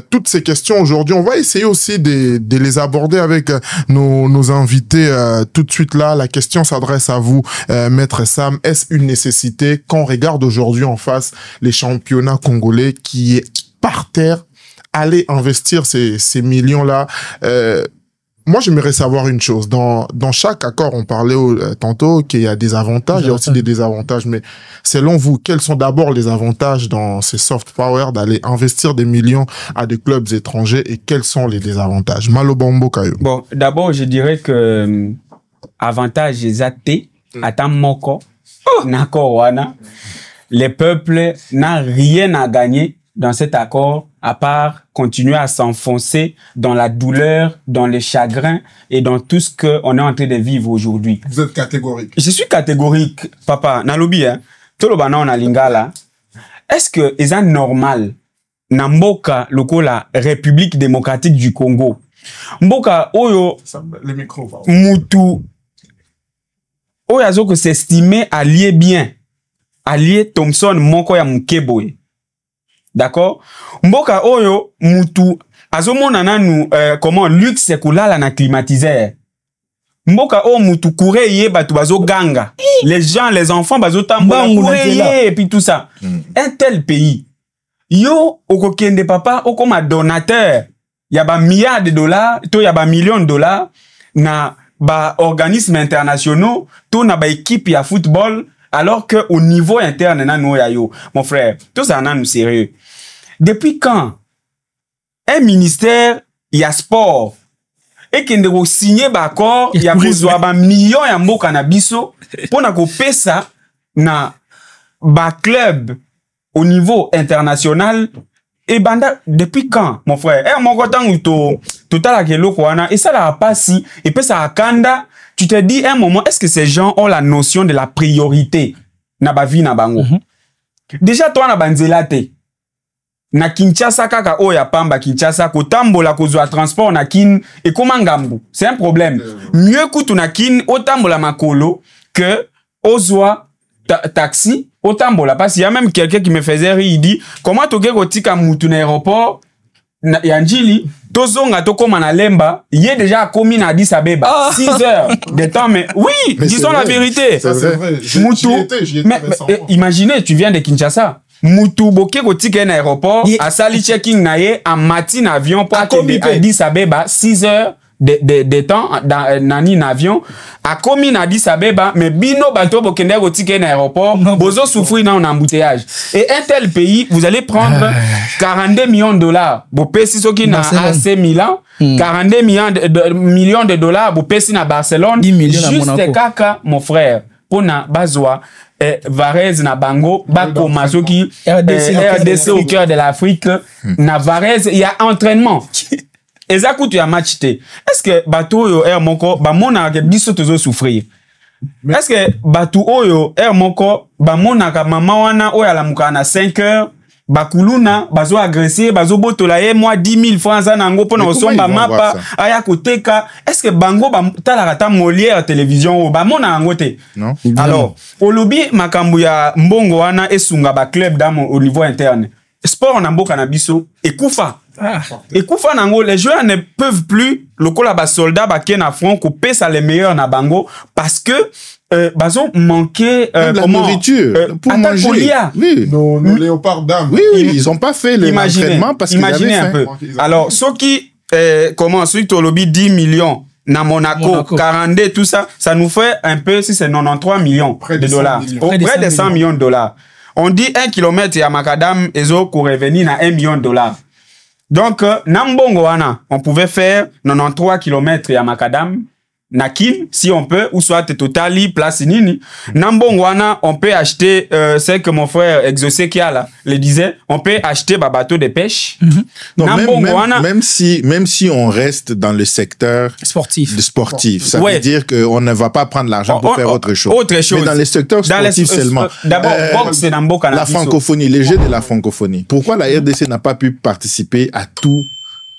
Toutes ces questions aujourd'hui, on va essayer aussi de les aborder avec nos invités tout de suite là. La question s'adresse à vous, Maître Sam. Est-ce une nécessité qu'on regarde aujourd'hui en face les championnats congolais qui est par terre, aller investir ces millions-là? Moi, j'aimerais savoir une chose. Dans chaque accord, on parlait tantôt qu'il y a des avantages, il y a aussi des désavantages. Mais selon vous, quels sont d'abord les avantages dans ces soft power d'aller investir des millions à des clubs étrangers et quels sont les désavantages? Malobombo Kayo. Bon, d'abord, je dirais que avantage exacté, attends moko, nako wana, les peuples n'ont rien à gagner dans cet accord, à part continuer à s'enfoncer dans la douleur, dans les chagrins et dans tout ce qu'on est en train de vivre aujourd'hui. Vous êtes catégorique? Je suis catégorique, papa. Nalobi, hein. Tout le bana on a lingala. Est-ce que c'est normal, na mboka loko la République démocratique du Congo, mboka oyo, les micros, mutu, oyo azoko s'estimer allié bien, allié Thompson moko ya mukeboye. D'accord? Mboka oyo mutu azomona nanu comment luxe kulala na climatiseur. Mboka o mutu courrier batu bazo ganga. Les gens, les enfants bazo tambola courrier et puis tout ça. Un tel pays. Yo okokende papa okoma donateur. Ya ba milliards de dollars, to ya ba millions de dollars na ba organismes internationaux, to na ba équipe ya football. Alors que au niveau interne, mon frère, tout ça nous sérieux. Depuis quand un ministère, il y a sport, et qu'il a signé d'accord, il y a besoin de millions de mots cannabiso pour na couper ça na ba club au niveau international. Et banda, depuis quand, mon frère? Mon coton ou tout à la et ça l'a pas si, et puis ça a kanda. Tu te dis un moment, est-ce que ces gens ont la notion de la priorité na ba vie na bango? Déjà toi na banzelate na Kinshasa kaka oya pamba Kinshasa ko tambola ko zwa transport na kin et comment ngambu, c'est un problème. Mieux que na kin o tambola makolo que ozwa taxi au tambola, parce qu'il y a même quelqu'un qui me faisait rire, il dit comment toke ko tika mutu na aéroport Yanjili, tozonga tokoma na lemba, il est déjà commis na Addis Abeba. 6 heures de temps, mais oui, mais disons la vérité. C'est vrai. Mais imaginez, tu viens de Kinshasa. Mutu boke kotika na aéroport, a sali checking na ye, en matin avion pour Addis Abeba, 6 heures de temps dans nani avion a commis na Addis Abeba, mais bino bato bokende kotika na aéroport, bozo souffrir dans un embouteillage. Et un tel pays, vous allez prendre 42 millions de dollars. Bo pesi soki na AC Milan, 42 millions de dollars, bo pesi na Barcelone, juste kaka mon frère, pour na bazwa Varese na bango, bako mazoki RDC au cœur de l'Afrique, na Varese, il y a entraînement. Ezakou tu as match te. Est-ce que bateau yo moko ba mona ke biso tozo souffrir? Est-ce que bateau oyo moko ba mona ka mama wana oya la muka na 5 heures bakuluna bazo agressé bazo botola ye moi 10 000 francs za nango pona osomba mapa aya koteka. Est-ce que bango ba talaka Molière télévision o ba mona nango te? Non. Alors olobi makambu ya mbongo wana esunga ba club damo au niveau interne. Sport na mboka na biso ekufa. Ekufa nango, les joueurs ne peuvent plus lokola ba soldat ba ken na front couper ça les meilleurs na bango parce que bazo manqué la nourriture pour manger. Oui, nos léopards d'âme. Oui, ils ont pas fait l'entraînement parce qu'ils avaient faim. Un peu. Alors ceux qui comment ceux qui lobby 10 millions na Monaco 42 tout ça, ça nous fait un peu si c'est 93 millions de dollars. Près de 100 millions de dollars. On dit 1 kilomètre ya Macadam ezo ko revenir à 1 million de dollars. Donc, Nambongo wana, on pouvait faire 93 km à Macadam, Nakin, si on peut, ou soit Totali, Place Nini. Nambongo wana, on peut acheter, c'est que mon frère Exaucé qui a là, le disait, on peut acheter un bateau de pêche. Non, même si on reste dans le secteur sportif, ça veut dire qu'on ne va pas prendre l'argent pour faire autre chose. Mais dans le secteur sportif seulement. D'abord, boxe et Namboka la francophonie, les Jeux de la francophonie. Pourquoi la RDC n'a pas pu participer à toutes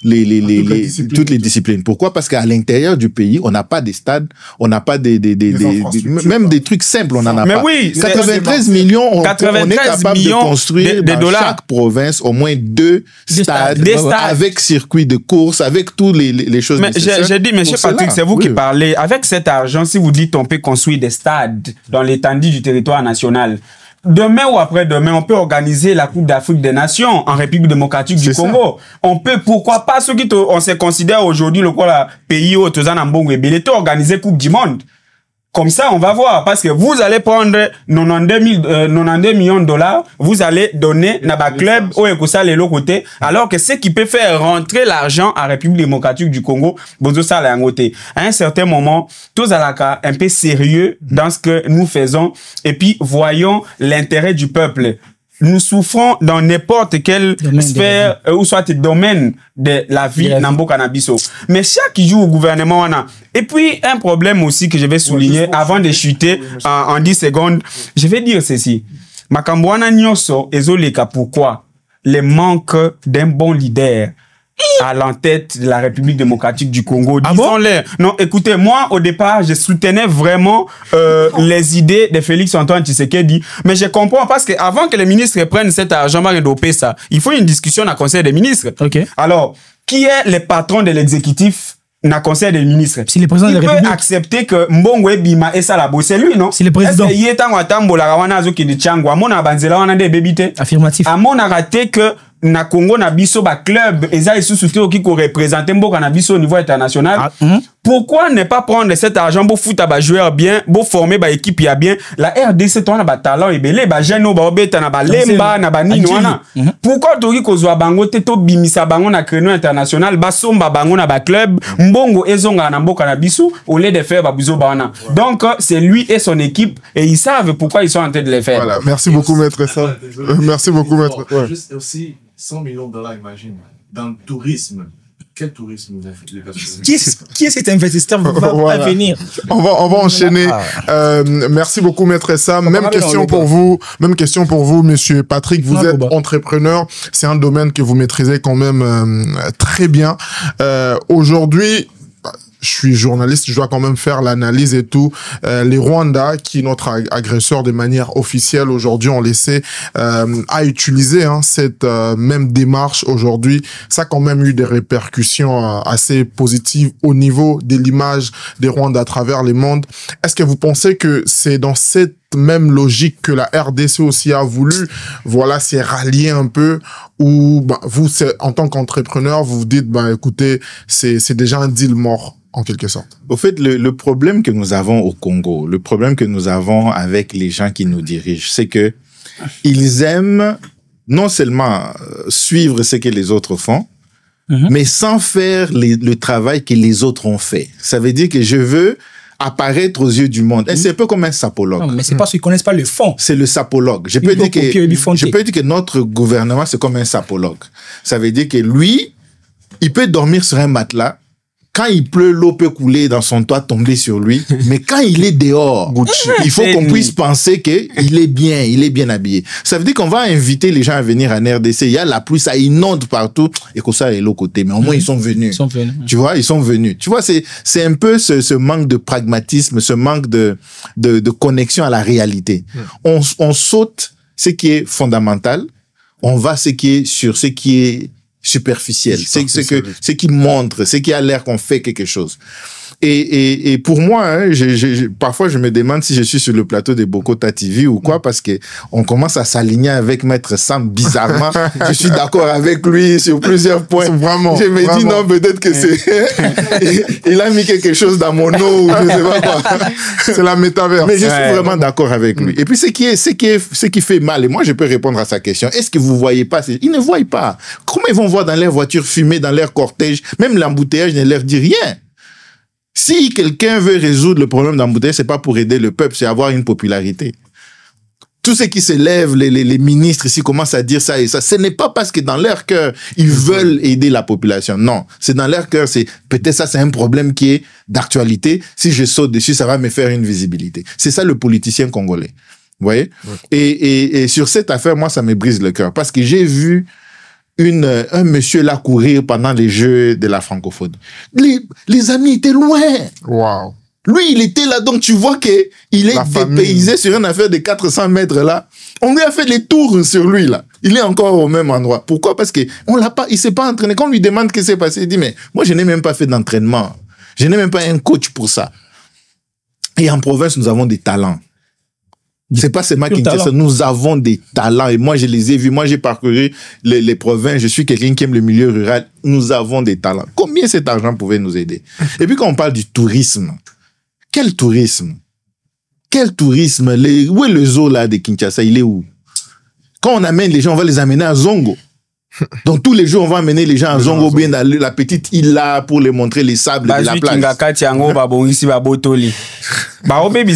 les disciplines? Pourquoi? Parce qu'à l'intérieur du pays, on n'a pas des stades, on n'a pas même des trucs simples, on n'en a pas. Oui, 93 millions, on est capable de construire dans chaque province au moins 2 stades avec circuit de course, avec tous les choses nécessaires. J'ai dit, monsieur Patrick, c'est vous qui parlez. Avec cet argent, si vous dites on peut construire des stades dans l'étendue du territoire national, demain ou après-demain, on peut organiser la Coupe d'Afrique des Nations en République démocratique du Congo. On peut, pourquoi pas, ceux qui on se considère aujourd'hui le pays où tous en Mbongo et organiser Coupe du Monde. Comme ça, on va voir, parce que vous allez prendre 92 millions de dollars, vous allez donner dans club au Ekosa les l'autre côté, alors que ce qui peut faire rentrer l'argent à République démocratique du Congo, bonzo ça à côté. À un certain moment, tous à la cas un peu sérieux dans ce que nous faisons, et puis voyons l'intérêt du peuple. Nous souffrons dans n'importe quelle sphère ou soit domaine de la vie Nambo Cannabiso. Mais chaque qui joue au gouvernement, on a. Et puis, un problème aussi que je vais souligner avant de chuter en 10 secondes, je vais dire ceci. Makambouana Nyoso ezoleka pourquoi? Le manque d'un bon leader à l'entête de la République démocratique du Congo. Disons-le. Non, écoutez, moi, au départ, je soutenais vraiment les idées de Félix Antoine Tshisekedi, mais je comprends parce que avant que les ministres prennent cet argent, ça, il faut une discussion dans le Conseil des ministres. Okay. Alors, qui est le patron de l'exécutif dans le Conseil des ministres? Si le président de la République peut accepter que Mbongo Bima et Salabo, c'est lui, non? Si le président. Est-ce qu'il est en attendant la rawana zo qui de Tchangwa, mon abanzela wana de bébité. Affirmatif. À mon a raté que na Congo na biso ba club eza isu souté qui ko représenter mboka na biso au niveau international. Pourquoi ne pas prendre cet argent pour foutre ba joueur bien, pour former ba équipe ya bien? La RDC ton na ba talent ebele ba jeune ba obeta na ba lemba na ba nini wana. Pourquoi toki ko zwa bango te to bimisa bango na créneau international ba somba bango na ba club mbongo ezonga na mboka na biso au lieu de faire ba biso bana. Donc c'est lui et son équipe et ils savent pourquoi ils sont en train de les faire. Voilà, merci beaucoup maître ça. Merci beaucoup maître. Juste aussi 100 millions de dollars, imagine, dans le tourisme. Quel tourisme vous avez? Qui est cet investisseur qui va venir? On va enchaîner. Merci beaucoup, maître Sam. Même question pour vous, monsieur Patrick. Vous êtes entrepreneur. C'est un domaine que vous maîtrisez quand même très bien. Aujourd'hui, je suis journaliste, je dois quand même faire l'analyse et tout. Les Rwandais, qui notre agresseur de manière officielle aujourd'hui, ont laissé à utiliser cette même démarche aujourd'hui. Ça a quand même eu des répercussions assez positives au niveau de l'image des Rwandais à travers le monde. Est-ce que vous pensez que c'est dans cette même logique que la RDC aussi a voulu, voilà, c'est rallier un peu, ou vous, en tant qu'entrepreneur, vous vous dites, écoutez, c'est déjà un deal mort, en quelque sorte. Au fait, le problème que nous avons au Congo, le problème que nous avons avec les gens qui nous dirigent, c'est que ils aiment non seulement suivre ce que les autres font, mais sans faire le travail que les autres ont fait. Ça veut dire que je veux apparaître aux yeux du monde. Et c'est un peu comme un sapologue. Non, mais c'est parce qu'ils connaissent pas le fond. C'est le sapologue. Je peux dire que notre gouvernement, c'est comme un sapologue. Ça veut dire que lui, il peut dormir sur un matelas. quand il pleut, l'eau peut couler dans son toit, tomber sur lui. Mais quand il est dehors, il faut qu'on puisse penser qu'il est bien habillé. Ça veut dire qu'on va inviter les gens à venir en RDC. Il y a la pluie, ça inonde partout. Et que ça est l'autre côté. Mais au moins, ils sont venus. Tu vois, ils sont venus. Tu vois, c'est un peu ce manque de pragmatisme, ce manque de connexion à la réalité. On saute ce qui est fondamental. On va ce qui est superficiel, ce qui montre, ce qui a l'air qu'on fait quelque chose. Et pour moi, hein, parfois je me demande si je suis sur le plateau de Bokota TV ou quoi, parce que on commence à s'aligner avec Maître Sam bizarrement. Je suis d'accord avec lui sur plusieurs points. Vraiment, je me dis non, peut-être que c'est il a mis quelque chose dans mon eau ou je sais pas quoi. C'est la métaverse. Mais je suis vraiment d'accord avec lui. Et puis ce qui fait mal, et moi je peux répondre à sa question. Est-ce que vous voyez pas? Ils ne voient pas. Comment ils vont voir dans leur voiture fumer, dans leur cortège? Même l'embouteillage ne leur dit rien. Si quelqu'un veut résoudre le problème d'embouteillage, c'est pas pour aider le peuple, c'est avoir une popularité. Tous ceux qui se lèvent, les ministres ici commencent à dire ça et ça. Ce n'est pas parce que dans leur cœur, ils veulent aider la population. Non, c'est dans leur cœur, peut-être ça, c'est un problème qui est d'actualité. Si je saute dessus, ça va me faire une visibilité. C'est ça le politicien congolais. Vous voyez? Et sur cette affaire, moi, ça me brise le cœur parce que j'ai vu un monsieur là courir pendant les Jeux de la francophonie. Les amis étaient loin. Wow. Lui, il était là, donc tu vois qu'il est dépaysé sur une affaire de 400 mètres là. On lui a fait les tours sur lui là. Il est encore au même endroit. Pourquoi? Parce que il s'est pas entraîné. Quand on lui demande ce qui s'est passé, il dit, mais moi, je n'ai même pas fait d'entraînement. Je n'ai même pas un coach pour ça. Et en province, nous avons des talents. C'est pas seulement Kinshasa, nous avons des talents et moi je les ai vus, moi j'ai parcouru les provinces, je suis quelqu'un qui aime le milieu rural, nous avons des talents. Combien cet argent pouvait nous aider? Et puis quand on parle du tourisme, quel tourisme? Quel tourisme? Où est le zoo là de Kinshasa? Il est où? Quand on amène les gens, on va les amener à Zongo. Donc tous les jours, on va amener les gens à Zongo, bien dans la petite île là pour les montrer les sables de la plage.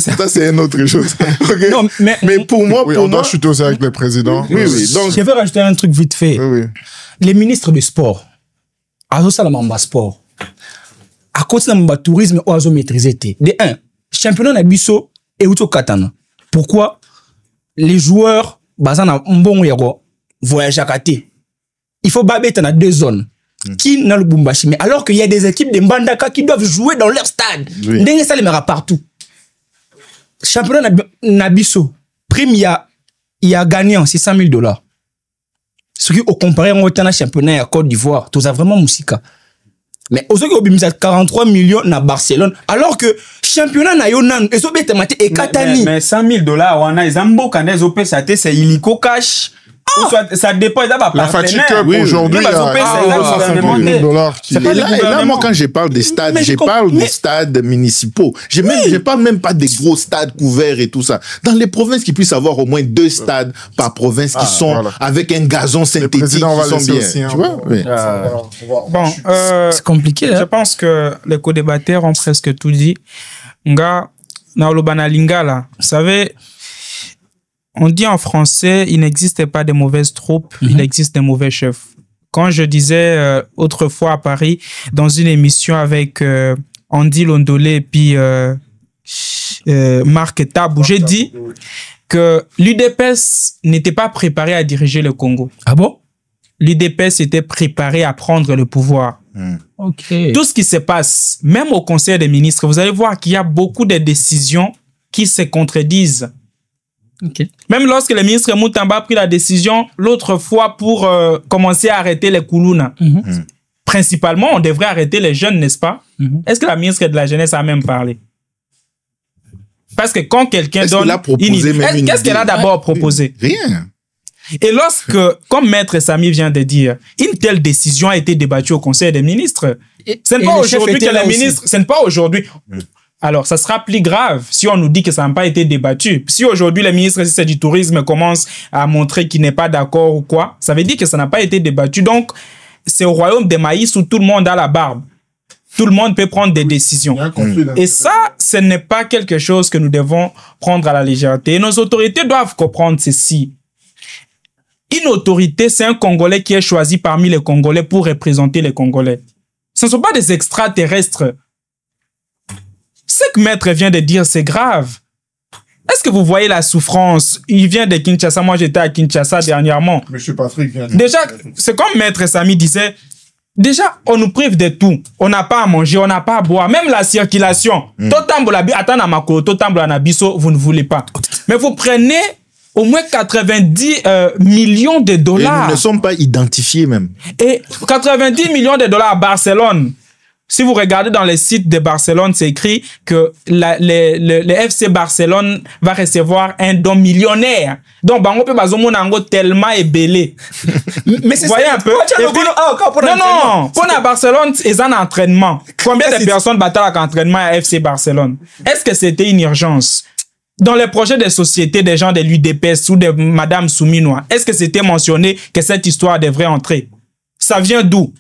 Ça, c'est une autre chose. Okay. Non, mais pour moi, on doit chuter aussi avec le président. Oui. Donc, je vais rajouter un truc vite fait. Oui. Les ministres du sport, Azo Salamamba Sport, à cause de tourisme, Azo maîtrisé. De un, championnat Nabiso et Uto Katana. Pourquoi? Les joueurs, Bazana Mbongo Yaro, voyagent à Kate. Il faut babet dans 2 zones. Qui n'a le Bumbashi. Mais alors qu'il y a des équipes de Mbandaka qui doivent jouer dans leur stade. Ndenge ça les mera partout. Championnat Nabiso, prime il y a gagnant, c'est $100,000. Ce qui au comparé on a championnat à Côte d'Ivoire, tout ça vraiment musica. Mais au qui ont 43 millions na Barcelone, alors que championnat na yonan et so betemate et Katani. Mais $100,000 on a Zambo Kanes OP ça c'est illico cash. Ça dépend la fatigue aujourd'hui et là moi quand je parle des stades, je parle des stades municipaux. Je parle même pas des gros stades couverts et tout ça. Dans les provinces qui puissent avoir au moins 2 stades par province qui sont avec un gazon synthétique qui sont bien. Aussi, tu vois? Bon, c'est compliqué. Je pense que les co-débatteurs ont presque tout dit. Nga na olobana lingala, vous savez. On dit en français, il n'existe pas de mauvaises troupes, il existe des mauvais chefs. Quand je disais autrefois à Paris, dans une émission avec Andy Londolé et puis Marc Tabou, j'ai dit que l'UDPS n'était pas préparé à diriger le Congo. Ah bon? L'UDPS était préparé à prendre le pouvoir. Okay. Tout ce qui se passe, même au Conseil des ministres, vous allez voir qu'il y a beaucoup de décisions qui se contredisent. Okay. Même lorsque le ministre Moutamba a pris la décision l'autre fois pour commencer à arrêter les Koulouna, principalement, on devrait arrêter les jeunes, n'est-ce pas? Est-ce que la ministre de la Jeunesse a même parlé? Parce que quand quelqu'un donne... Qu'est-ce qu'elle a d'abord proposé? Rien. Et lorsque, comme Maître Samy vient de dire, une telle décision a été débattue au Conseil des ministres, ce n'est pas aujourd'hui que les ministres... Ce n'est pas aujourd'hui... Alors, ça sera plus grave si on nous dit que ça n'a pas été débattu. Si aujourd'hui, le ministre du Tourisme commence à montrer qu'il n'est pas d'accord ou quoi, ça veut dire que ça n'a pas été débattu. Donc, c'est au royaume des maïs où tout le monde a la barbe. Tout le monde peut prendre des décisions. Et ça, ce n'est pas quelque chose que nous devons prendre à la légèreté. Et nos autorités doivent comprendre ceci. Une autorité, c'est un Congolais qui est choisi parmi les Congolais pour représenter les Congolais. Ce ne sont pas des extraterrestres. Ce que Maître vient de dire, c'est grave. Est-ce que vous voyez la souffrance? Il vient de Kinshasa. Moi, j'étais à Kinshasa dernièrement. Monsieur Patrick vient de... Déjà, c'est comme Maître Samy disait, déjà, on nous prive de tout. On n'a pas à manger, on n'a pas à boire. Même la circulation. Vous ne voulez pas. Mais vous prenez au moins 90 millions de dollars. Et nous ne sommes pas identifiés même. Et 90 millions de dollars à Barcelone. Si vous regardez dans les sites de Barcelone, c'est écrit que le FC Barcelone va recevoir un don millionnaire. Donc, Bango peut bazomo tellement ébélé. Mais c'est vous voyez un peu. Non, pour la Barcelone, ils ont un entraînement. Combien de personnes battent à l'entraînement à FC Barcelone? Est-ce que c'était une urgence? Dans les projets des sociétés des gens de l'UDPS ou de Madame Souminois, est-ce que c'était mentionné que cette histoire devrait entrer? Ça vient d'où?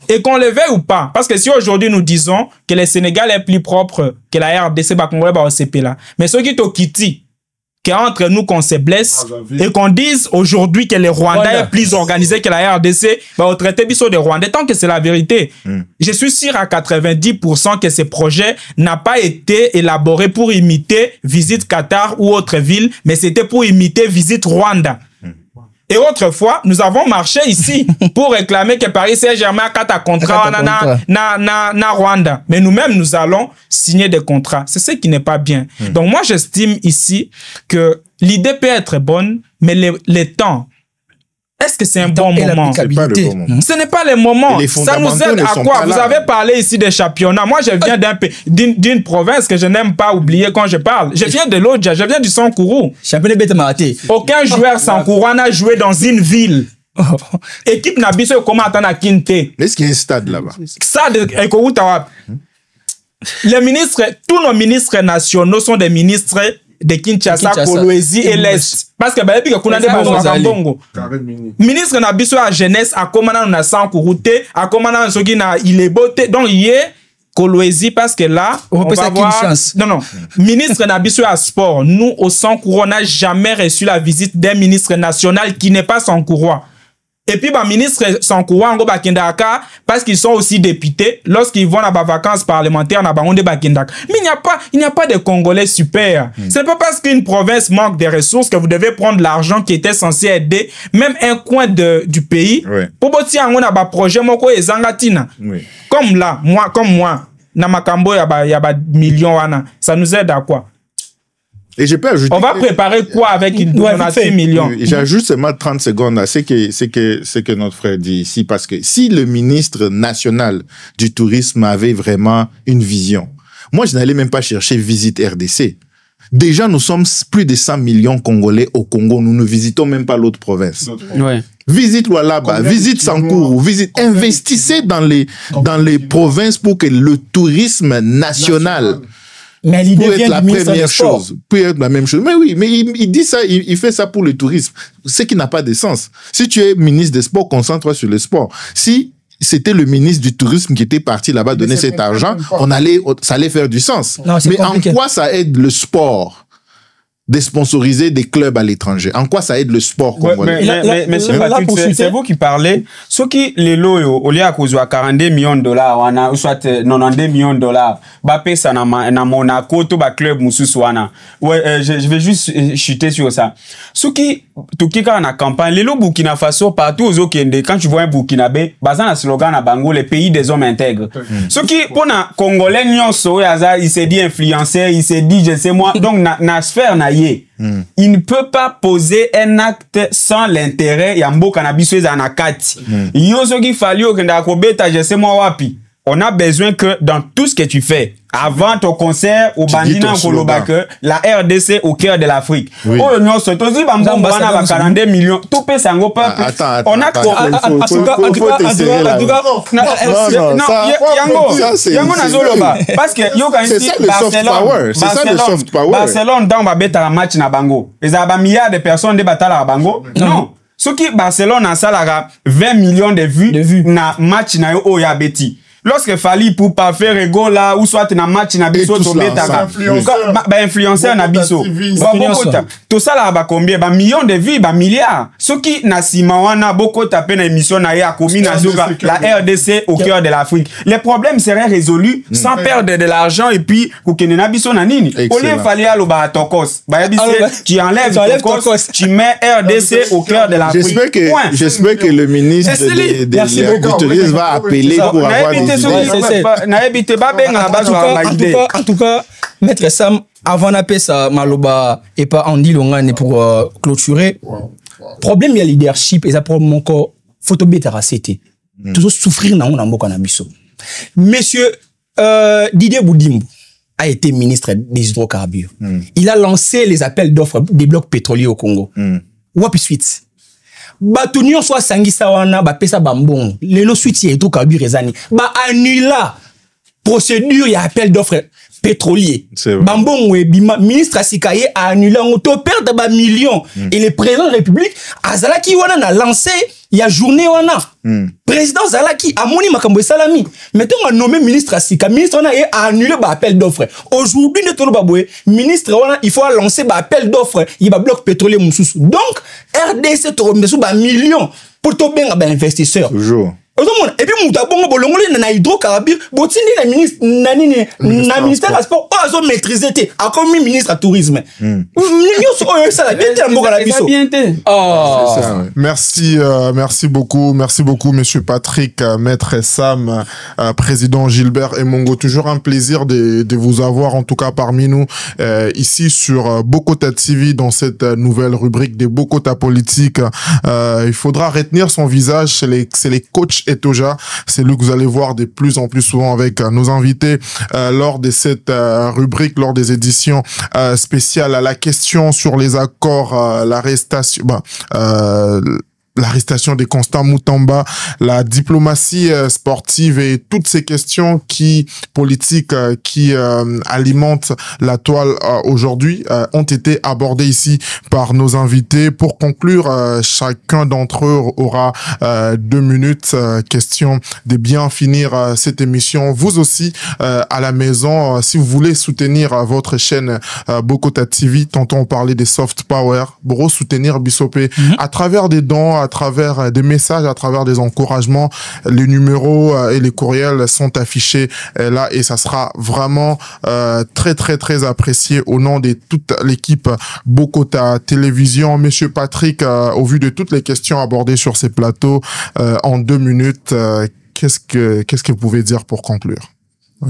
Et qu'on le veuille ou pas. Parce que si aujourd'hui nous disons que le Sénégal est plus propre que la RDC, mais ceux qui t'ont quitté, qu'entre nous qu'on se blesse et qu'on dise aujourd'hui que le Rwanda est plus organisé que la RDC, au traité biso de Rwanda, tant que c'est la vérité. Je suis sûr à 90% que ce projet n'a pas été élaboré pour imiter Visite Qatar ou autre ville, mais c'était pour imiter Visite Rwanda. Et autrefois, nous avons marché ici pour réclamer que Paris Saint-Germain a un contrat na Rwanda. Mais nous-mêmes, nous allons signer des contrats. C'est ce qui n'est pas bien. Donc moi, j'estime ici que l'idée peut être bonne, mais le temps, est-ce que c'est un bon moment? Ce n'est pas le moment. Ça nous aide à quoi? Vous avez parlé ici des championnats. Moi, je viens d'une province que je n'aime pas oublier quand je parle. Je viens de l'Odja, je viens du Sankourou. Aucun joueur Sankourou n'a joué dans une ville. Équipe Nabiso comment attendre à Kinte. Est-ce qu'il y a un stade là-bas? Stade Ekoutawa. Les ministres, tous nos ministres nationaux sont des ministres de Kinshasa, Kolwezi et l'Est. Parce que depuis que Kounande Bazouakambongo, ministre na biso à jeunesse, à commandant na Sankourou, à commandant soki na Ilebote, donc il est Kolwezi parce que là, on va voir... Non. Ministre na biso à sport, nous au Sankourou, on n'a jamais reçu la visite d'un ministre national qui n'est pas Sankourou. Et puis, ministre Sankourou, parce qu'ils sont aussi députés, lorsqu'ils vont à des vacances parlementaires, mais il n'y a pas de Congolais super. C'est pas parce qu'une province manque de ressources que vous devez prendre l'argent qui était censé aider même un coin du pays. Pour bâtir un projet, comme là, moi, Namakambo, il y a millions, ça nous aide à quoi? Et je peux ajouter... On va préparer quoi avec une 6 millions? J'ajoute seulement 30 secondes à ce que notre frère dit ici, parce que si le ministre national du tourisme avait vraiment une vision, moi, je n'allais même pas chercher visite RDC. Déjà, nous sommes plus de 100 millions Congolais au Congo. Nous ne visitons même pas l'autre province. Visite Lualaba, visite Sankourou, investissez dans les provinces pour que le tourisme national... Mais l'idée peut vient être la du ministre première des Sports. chose. Peut être la même chose. Mais oui, mais il dit ça, il fait ça pour le tourisme. Ce qui n'a pas de sens. Si tu es ministre des Sports, concentre-toi sur le sport. Si c'était le ministre du tourisme qui était parti là-bas donner cet argent, ça allait faire du sens. Non, mais en quoi ça aide le sport de sponsoriser des clubs à l'étranger? En quoi ça aide le sport congolais? Mais monsieur Patrick, c'est vous qui parlez. Ceux qui, les lots, au lieu à cause de 42 millions de dollars, ou soit 92 millions de dollars, Bappé, ça n'a Monaco, tout le club, Moussouana. Ouais, je vais juste chuter sur ça. Ceux qui, tout qui, quand on a campagne, les lots Burkina Faso, partout aux Okende, quand tu vois un Burkinabé, basant un slogan à Bango, les pays des hommes intègres. Ceux qui, pour un Congolais, il s'est dit influenceur, il s'est dit, je sais moi, donc, na sphère, na il ne peut pas poser un acte sans l'intérêt ya mboka na biso eza na kati. Yo soki fali okenda kobeta je sais moi wapi. On a besoin que dans tout ce que tu fais, avant ton concert au Bandina Kolobake, la RDC au cœur de l'Afrique. Oh non, c'est aussi bambam bana ba 42 millions. Tout peut sango peuple. On a yango na zoloba parce que yo quand ici Barcelone dans ba beta match na bango. Eza ba milliards de personnes de batala bango. Non. Ce qui Barcelone a salara 20 millions de vues na match na yo o ya beti. lorsque Fali pour pas faire ego là, ou soit na match na biso, influenceur na biso. Tout ça là, combien? Millions de vues, milliards. Ce qui na simawana, beaucoup tapé na émission na ya commis na la RDC au cœur de l'Afrique. Les problèmes seraient résolus sans perdre de l'argent et puis, na biso na nini. Au lieu Fali à l'oba tokos. Tu enlèves tokos, tu mets RDC au cœur de l'Afrique. J'espère que le ministre du Tourisme va appeler pour avoir des idées. En tout cas, Maître Sam, avant d'appeler ça, Maloba et pas Andy Longane pour clôturer, problème il y a leadership et ça problème encore photobéta racité. Toujours souffrir dans un mot cannabis. Monsieur Didier Boudimbo a été ministre des hydrocarbures. Il a lancé les appels d'offres des blocs pétroliers au Congo. Wapi suite. Batunion soit sangisa wana ba pesa bambon. Lelo suite ya hydrocarbures ezani. Ba annula procédure ya appel d'offres pétrolier. Bambon Webima, ministre Asikaye a annulé un auto perdre ba millions. Et le président de la République, Azalaki wana a lancé, il y a journée wana. Président Zalaki a moni makambo salami. Maintenant on a nommé ministre Asika, ministre wana a annulé ba appel d'offres. Aujourd'hui ne tono baboué, ministre wana il faut lancer ba appel d'offres, il va bloc pétrolier mususu. Donc RDC to remesu ba millions pour to benga ba investisseur. Toujours. Et puis mouta bongo bolongoli na hydrocarbures botindi na ministre na ministère des sports ozo maîtriser té a comme ministre à tourisme. Ça la bien té mboka la biso. Merci beaucoup monsieur Patrick, Maître Sam, président Gilbert Emongo. Toujours un plaisir de vous avoir en tout cas parmi nous ici sur Bokota TV dans cette nouvelle rubrique des Bokota politiques. Il faudra retenir son visage, c'est les coachs Etoja, c'est lui que vous allez voir de plus en plus souvent avec nos invités lors de cette rubrique, lors des éditions spéciales à la question sur les accords, l'arrestation de Constant Mutamba, la diplomatie sportive et toutes ces questions politiques qui alimentent la toile aujourd'hui ont été abordées ici par nos invités. Pour conclure, chacun d'entre eux aura 2 minutes. Question de bien finir cette émission. Vous aussi, à la maison, si vous voulez soutenir votre chaîne Bokota TV, tantôt on parlait des soft power, pour soutenir Bissopé à travers des dons, à travers des messages, à travers des encouragements. Les numéros et les courriels sont affichés là et ça sera vraiment très très très apprécié au nom de toute l'équipe Bokota Télévision. Monsieur Patrick, au vu de toutes les questions abordées sur ces plateaux, en 2 minutes, qu'est-ce que vous pouvez dire pour conclure?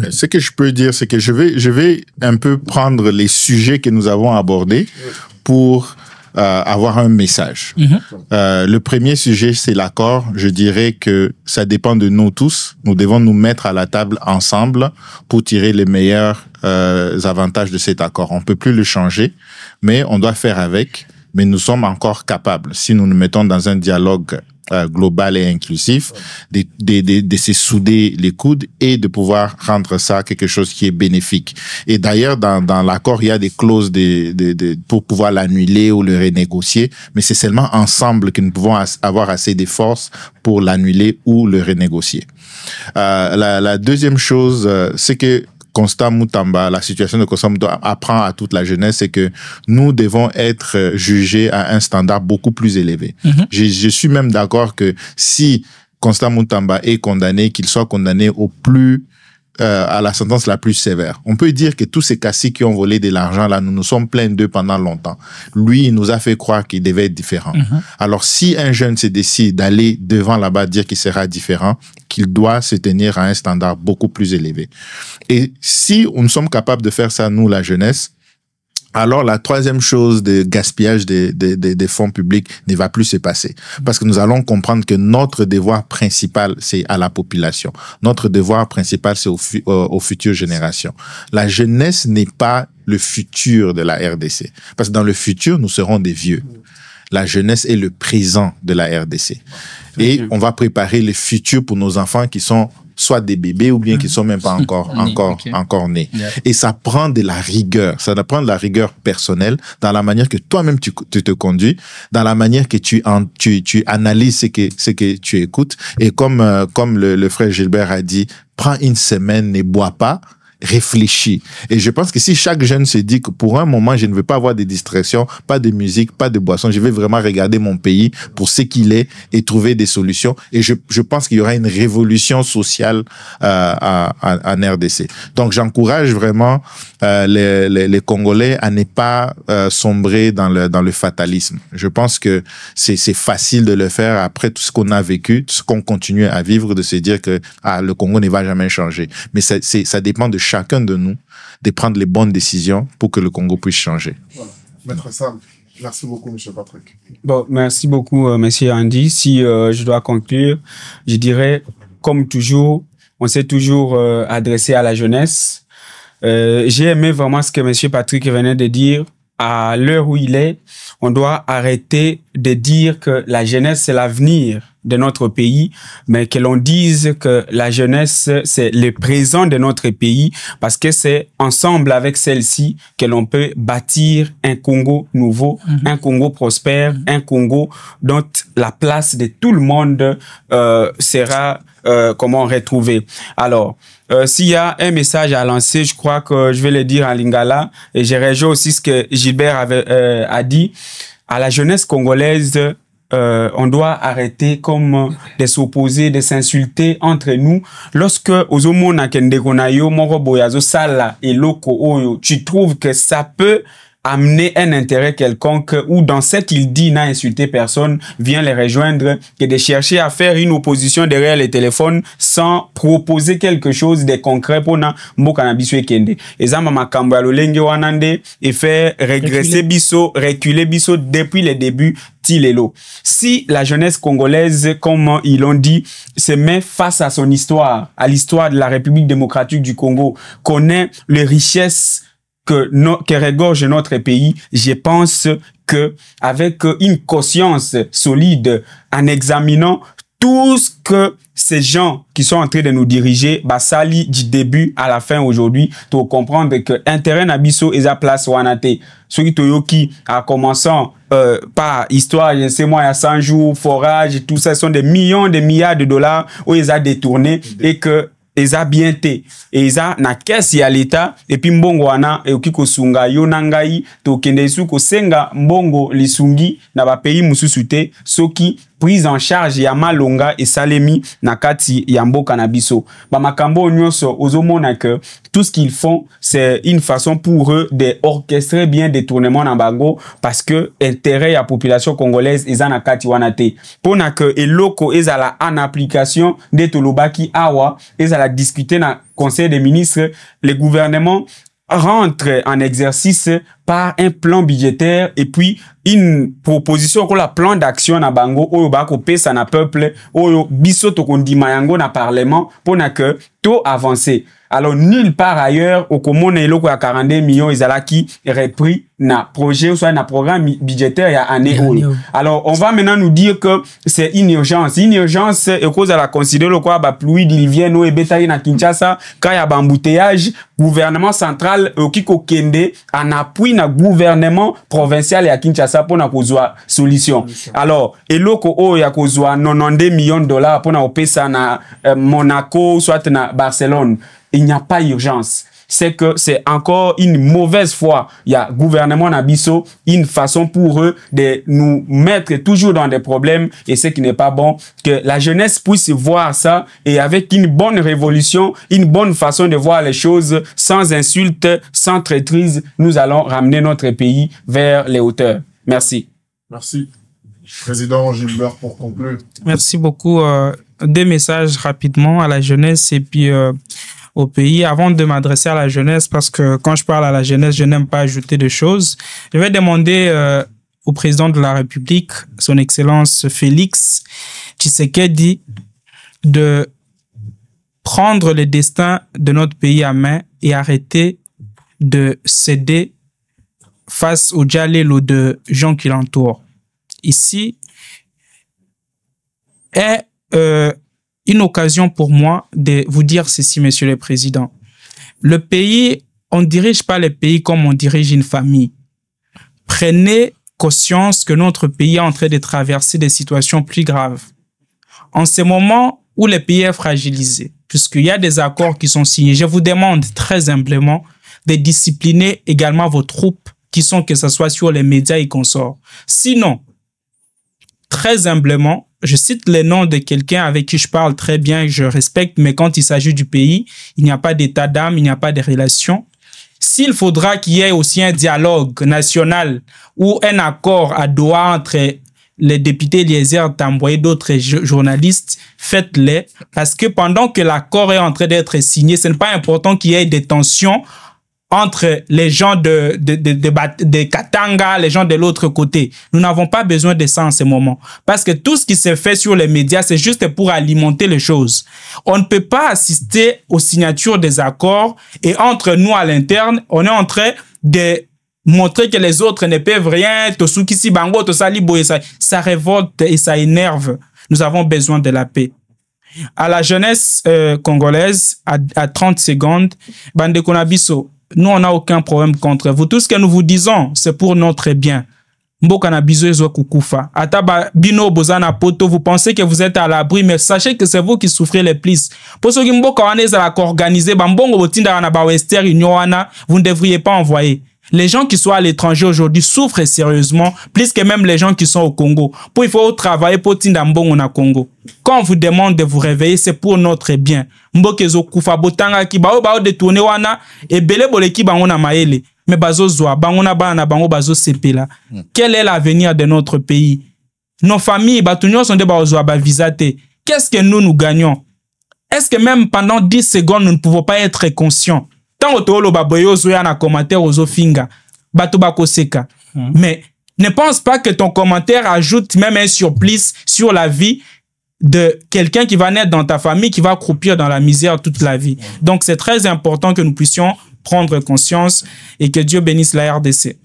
Ce que je peux dire, c'est que je vais un peu prendre les sujets que nous avons abordés pour avoir un message. Le premier sujet, c'est l'accord. Je dirais que ça dépend de nous tous. Nous devons nous mettre à la table ensemble pour tirer les meilleurs avantages de cet accord. On peut plus le changer, mais on doit faire avec. Mais nous sommes encore capables, si nous nous mettons dans un dialogue global et inclusif, de se souder les coudes et de pouvoir rendre ça quelque chose qui est bénéfique. Et d'ailleurs, dans l'accord, il y a des clauses pour pouvoir l'annuler ou le renégocier, mais c'est seulement ensemble que nous pouvons avoir assez de force pour l'annuler ou le renégocier. La deuxième chose, c'est que Constant Mutamba, la situation de Constant Mutamba apprend à toute la jeunesse, c'est que nous devons être jugés à un standard beaucoup plus élevé. Je suis même d'accord que si Constant Mutamba est condamné, qu'il soit condamné à la sentence la plus sévère. On peut dire que tous ces caciques qui ont volé de l'argent, là, nous nous sommes plaints d'eux pendant longtemps. Lui, il nous a fait croire qu'il devait être différent. Alors, si un jeune se décide d'aller devant là-bas dire qu'il sera différent, qu'il doit se tenir à un standard beaucoup plus élevé. Et si nous sommes capables de faire ça, nous, la jeunesse, alors la troisième chose de gaspillage des fonds publics ne va plus se passer. Parce que nous allons comprendre que notre devoir principal, c'est à la population. Notre devoir principal, c'est aux futures générations. La jeunesse n'est pas le futur de la RDC. Parce que dans le futur, nous serons des vieux. La jeunesse est le présent de la RDC. Et on va préparer le futur pour nos enfants qui sont soit des bébés ou bien qui sont même pas encore nés. Yeah. Et ça prend de la rigueur. Ça prend de la rigueur personnelle dans la manière que toi-même tu te conduis, dans la manière que tu analyses ce que tu écoutes. Et comme le frère Gilbert a dit, prends une semaine, ne bois pas, réfléchis. Et je pense que si chaque jeune se dit que pour un moment, je ne veux pas avoir des distractions, pas de musique, pas de boisson, je vais vraiment regarder mon pays pour ce qu'il est et trouver des solutions. Et je pense qu'il y aura une révolution sociale en RDC. Donc, j'encourage vraiment les Congolais à ne pas sombrer dans le fatalisme. Je pense que c'est facile de le faire après tout ce qu'on a vécu, tout ce qu'on continue à vivre, de se dire que le Congo ne va jamais changer. Mais ça dépend de chacun de nous de prendre les bonnes décisions pour que le Congo puisse changer. Voilà. Maître Sam, merci beaucoup, M. Patrick. Bon, merci beaucoup, M. Andy. Si je dois conclure, je dirais, comme toujours, on s'est toujours adressé à la jeunesse. J'ai aimé vraiment ce que M. Patrick venait de dire. À l'heure où il est, on doit arrêter de dire que la jeunesse, c'est l'avenir de notre pays, mais que l'on dise que la jeunesse, c'est le présent de notre pays, parce que c'est ensemble avec celle-ci que l'on peut bâtir un Congo nouveau, un Congo prospère, un Congo dont la place de tout le monde sera retrouvée. Alors, s'il y a un message à lancer, je crois que je vais le dire en lingala, et je rejoins aussi ce que Gilbert a dit. À la jeunesse congolaise, on doit arrêter de s'opposer, de s'insulter entre nous. Lorsque ozomona kendekona yo moko boyazo sala et loko oyo, tu trouves que ça peut amener un intérêt quelconque, ou dans cette il dit n'a insulté personne, vient les rejoindre, que de chercher à faire une opposition derrière les téléphones sans proposer quelque chose de concret pour na mboka na biso ekende. Ezama makambo ya lolenge wanande et faire régresser biso, reculer biso depuis le début tilelo. Si la jeunesse congolaise, comme ils l'ont dit, se met face à son histoire, à l'histoire de la République démocratique du Congo, connaît les richesses que regorge notre pays, je pense que avec une conscience solide, en examinant tout ce que ces gens qui sont en train de nous diriger, basali du début à la fin aujourd'hui, pour comprendre que intérêt nabiso et sa place wanate. Ceux qui en commençant par histoire, je sais moi, il y a 100 jours, forage, tout ça sont des millions, des milliards de dollars où ils ont détourné et que eza bien te eza na kesi ya leta epi mbongo wana euki kosunga yo na ngai tokende su kosenga mbongo lisungi na ba pays mususu te soki prise en charge ya malonga esalemi na kati ya mboka na biso. Ba makambo nyonso ozomona que tout ce qu'ils font c'est une façon pour eux de orchestrer bien détournement na bango parce que intérêt ya population congolaise eza na kati wana te. Pona que eloko ezala en application de tolobaki awa ezala discuter na conseil des ministres, le gouvernement rentre en exercice par un plan budgétaire et puis une proposition qu'on la plan d'action na bango oyo ba ko pesa na peuple oyo biso to kondima yango na parlement pour na que tout avancer. Alors nulle part ailleurs au komona eloko ya 42 millions ezalaki repris na projet ou soit na programme budgétaire ya année oyo. Alors on va maintenant nous dire que c'est une urgence et cause à la considérer le quoi ba pluie diluvienne no ebetali na Kinshasa ka ya ba embouteillage gouvernement central okiko kende en appui na gouvernement provincial ya Kinshasa pour na kozwa solution. Alors eloko oyo ya kozwa 92 millions de dollars pour na opesa na Monaco soit na Barcelone. Il n'y a pas urgence. C'est que c'est encore une mauvaise foi. Il y a gouvernement Nabiso, une façon pour eux de nous mettre toujours dans des problèmes et ce qui n'est pas bon. Que la jeunesse puisse voir ça et avec une bonne révolution, une bonne façon de voir les choses, sans insultes, sans traîtrise, nous allons ramener notre pays vers les hauteurs. Merci. Merci. Président Gilbert, pour conclure. Merci beaucoup. Deux messages rapidement à la jeunesse et puis au pays. Avant de m'adresser à la jeunesse, parce que quand je parle à la jeunesse, je n'aime pas ajouter de choses, je vais demander au président de la République, son Excellence Félix Tshisekedi, de prendre le destin de notre pays à main et arrêter de céder face au djalelo de gens qui l'entourent. Ici est une occasion pour moi de vous dire ceci, Monsieur le Président. Le pays, on ne dirige pas le pays comme on dirige une famille. Prenez conscience que notre pays est en train de traverser des situations plus graves. En ce moment où le pays est fragilisé, puisqu'il y a des accords qui sont signés, je vous demande très humblement de discipliner également vos troupes qui sont, que ce soit sur les médias et consorts. Sinon, très humblement, je cite le nom de quelqu'un avec qui je parle très bien et que je respecte, mais quand il s'agit du pays, il n'y a pas d'état d'âme, il n'y a pas de relation. S'il faudra qu'il y ait aussi un dialogue national ou un accord à Doha entre les députés Eliezer Tambwe et d'autres journalistes, faites-les, parce que pendant que l'accord est en train d'être signé, ce n'est pas important qu'il y ait des tensions entre les gens de Katanga, les gens de l'autre côté. Nous n'avons pas besoin de ça en ce moment. Parce que tout ce qui se fait sur les médias, c'est juste pour alimenter les choses. On ne peut pas assister aux signatures des accords et entre nous à l'interne, on est en train de montrer que les autres ne peuvent rien. Ça révolte et ça énerve. Nous avons besoin de la paix. À la jeunesse congolaise, à 30 secondes, Bande Konabiso, nous, on n'a aucun problème contre vous. Tout ce que nous vous disons, c'est pour notre bien. Mboka na biso ezo kukufa. Ataba bino bozana poto, vous pensez que vous êtes à l'abri, mais sachez que c'est vous qui souffrez le plus. Pour ceux qui mboka wana ezala organiser, bambongo botinda na ba Western Union wana, vous ne devriez pas envoyer. Les gens qui sont à l'étranger aujourd'hui souffrent sérieusement, plus que même les gens qui sont au Congo. Il faut travailler pour tinda mbongo na Congo. Quand on vous demande de vous réveiller, c'est pour notre bien. Mbokezo kufa botanga ki bao détourner wana et belé boleki bango na maele. Mais bazo zoa bango na bana bango bazo sepela. Quel est l'avenir de notre pays? Nos familles batunyo sont de bazo ba visate. Qu'est-ce que nous gagnons? Est-ce que même pendant 10 secondes nous ne pouvons pas être conscients? Tant otolo baboyo zoya na commentaire ozo finga bato bako seka. Mais ne pense pas que ton commentaire ajoute même un surplus sur la vie de quelqu'un qui va naître dans ta famille, qui va croupir dans la misère toute la vie. Donc c'est très important que nous puissions prendre conscience et que Dieu bénisse la RDC.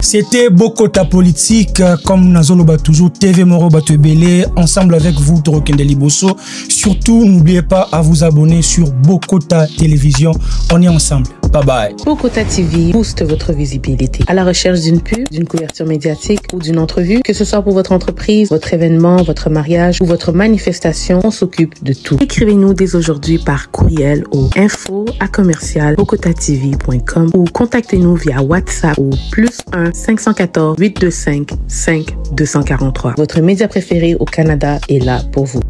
C'était Bokota Politique, comme Nazoloba toujours, TV Moro Batebele, ensemble avec vous, Torokende Liboso. Surtout, n'oubliez pas à vous abonner sur Bokota Télévision. On est ensemble. Bye bye. Bokota TV booste votre visibilité. À la recherche d'une pub, d'une couverture médiatique ou d'une entrevue, que ce soit pour votre entreprise, votre événement, votre mariage ou votre manifestation, on s'occupe de tout. Écrivez-nous dès aujourd'hui par courriel au info@bokotatv.com ou contactez-nous via WhatsApp au +1 514 825 5243. Votre média préféré au Canada est là pour vous.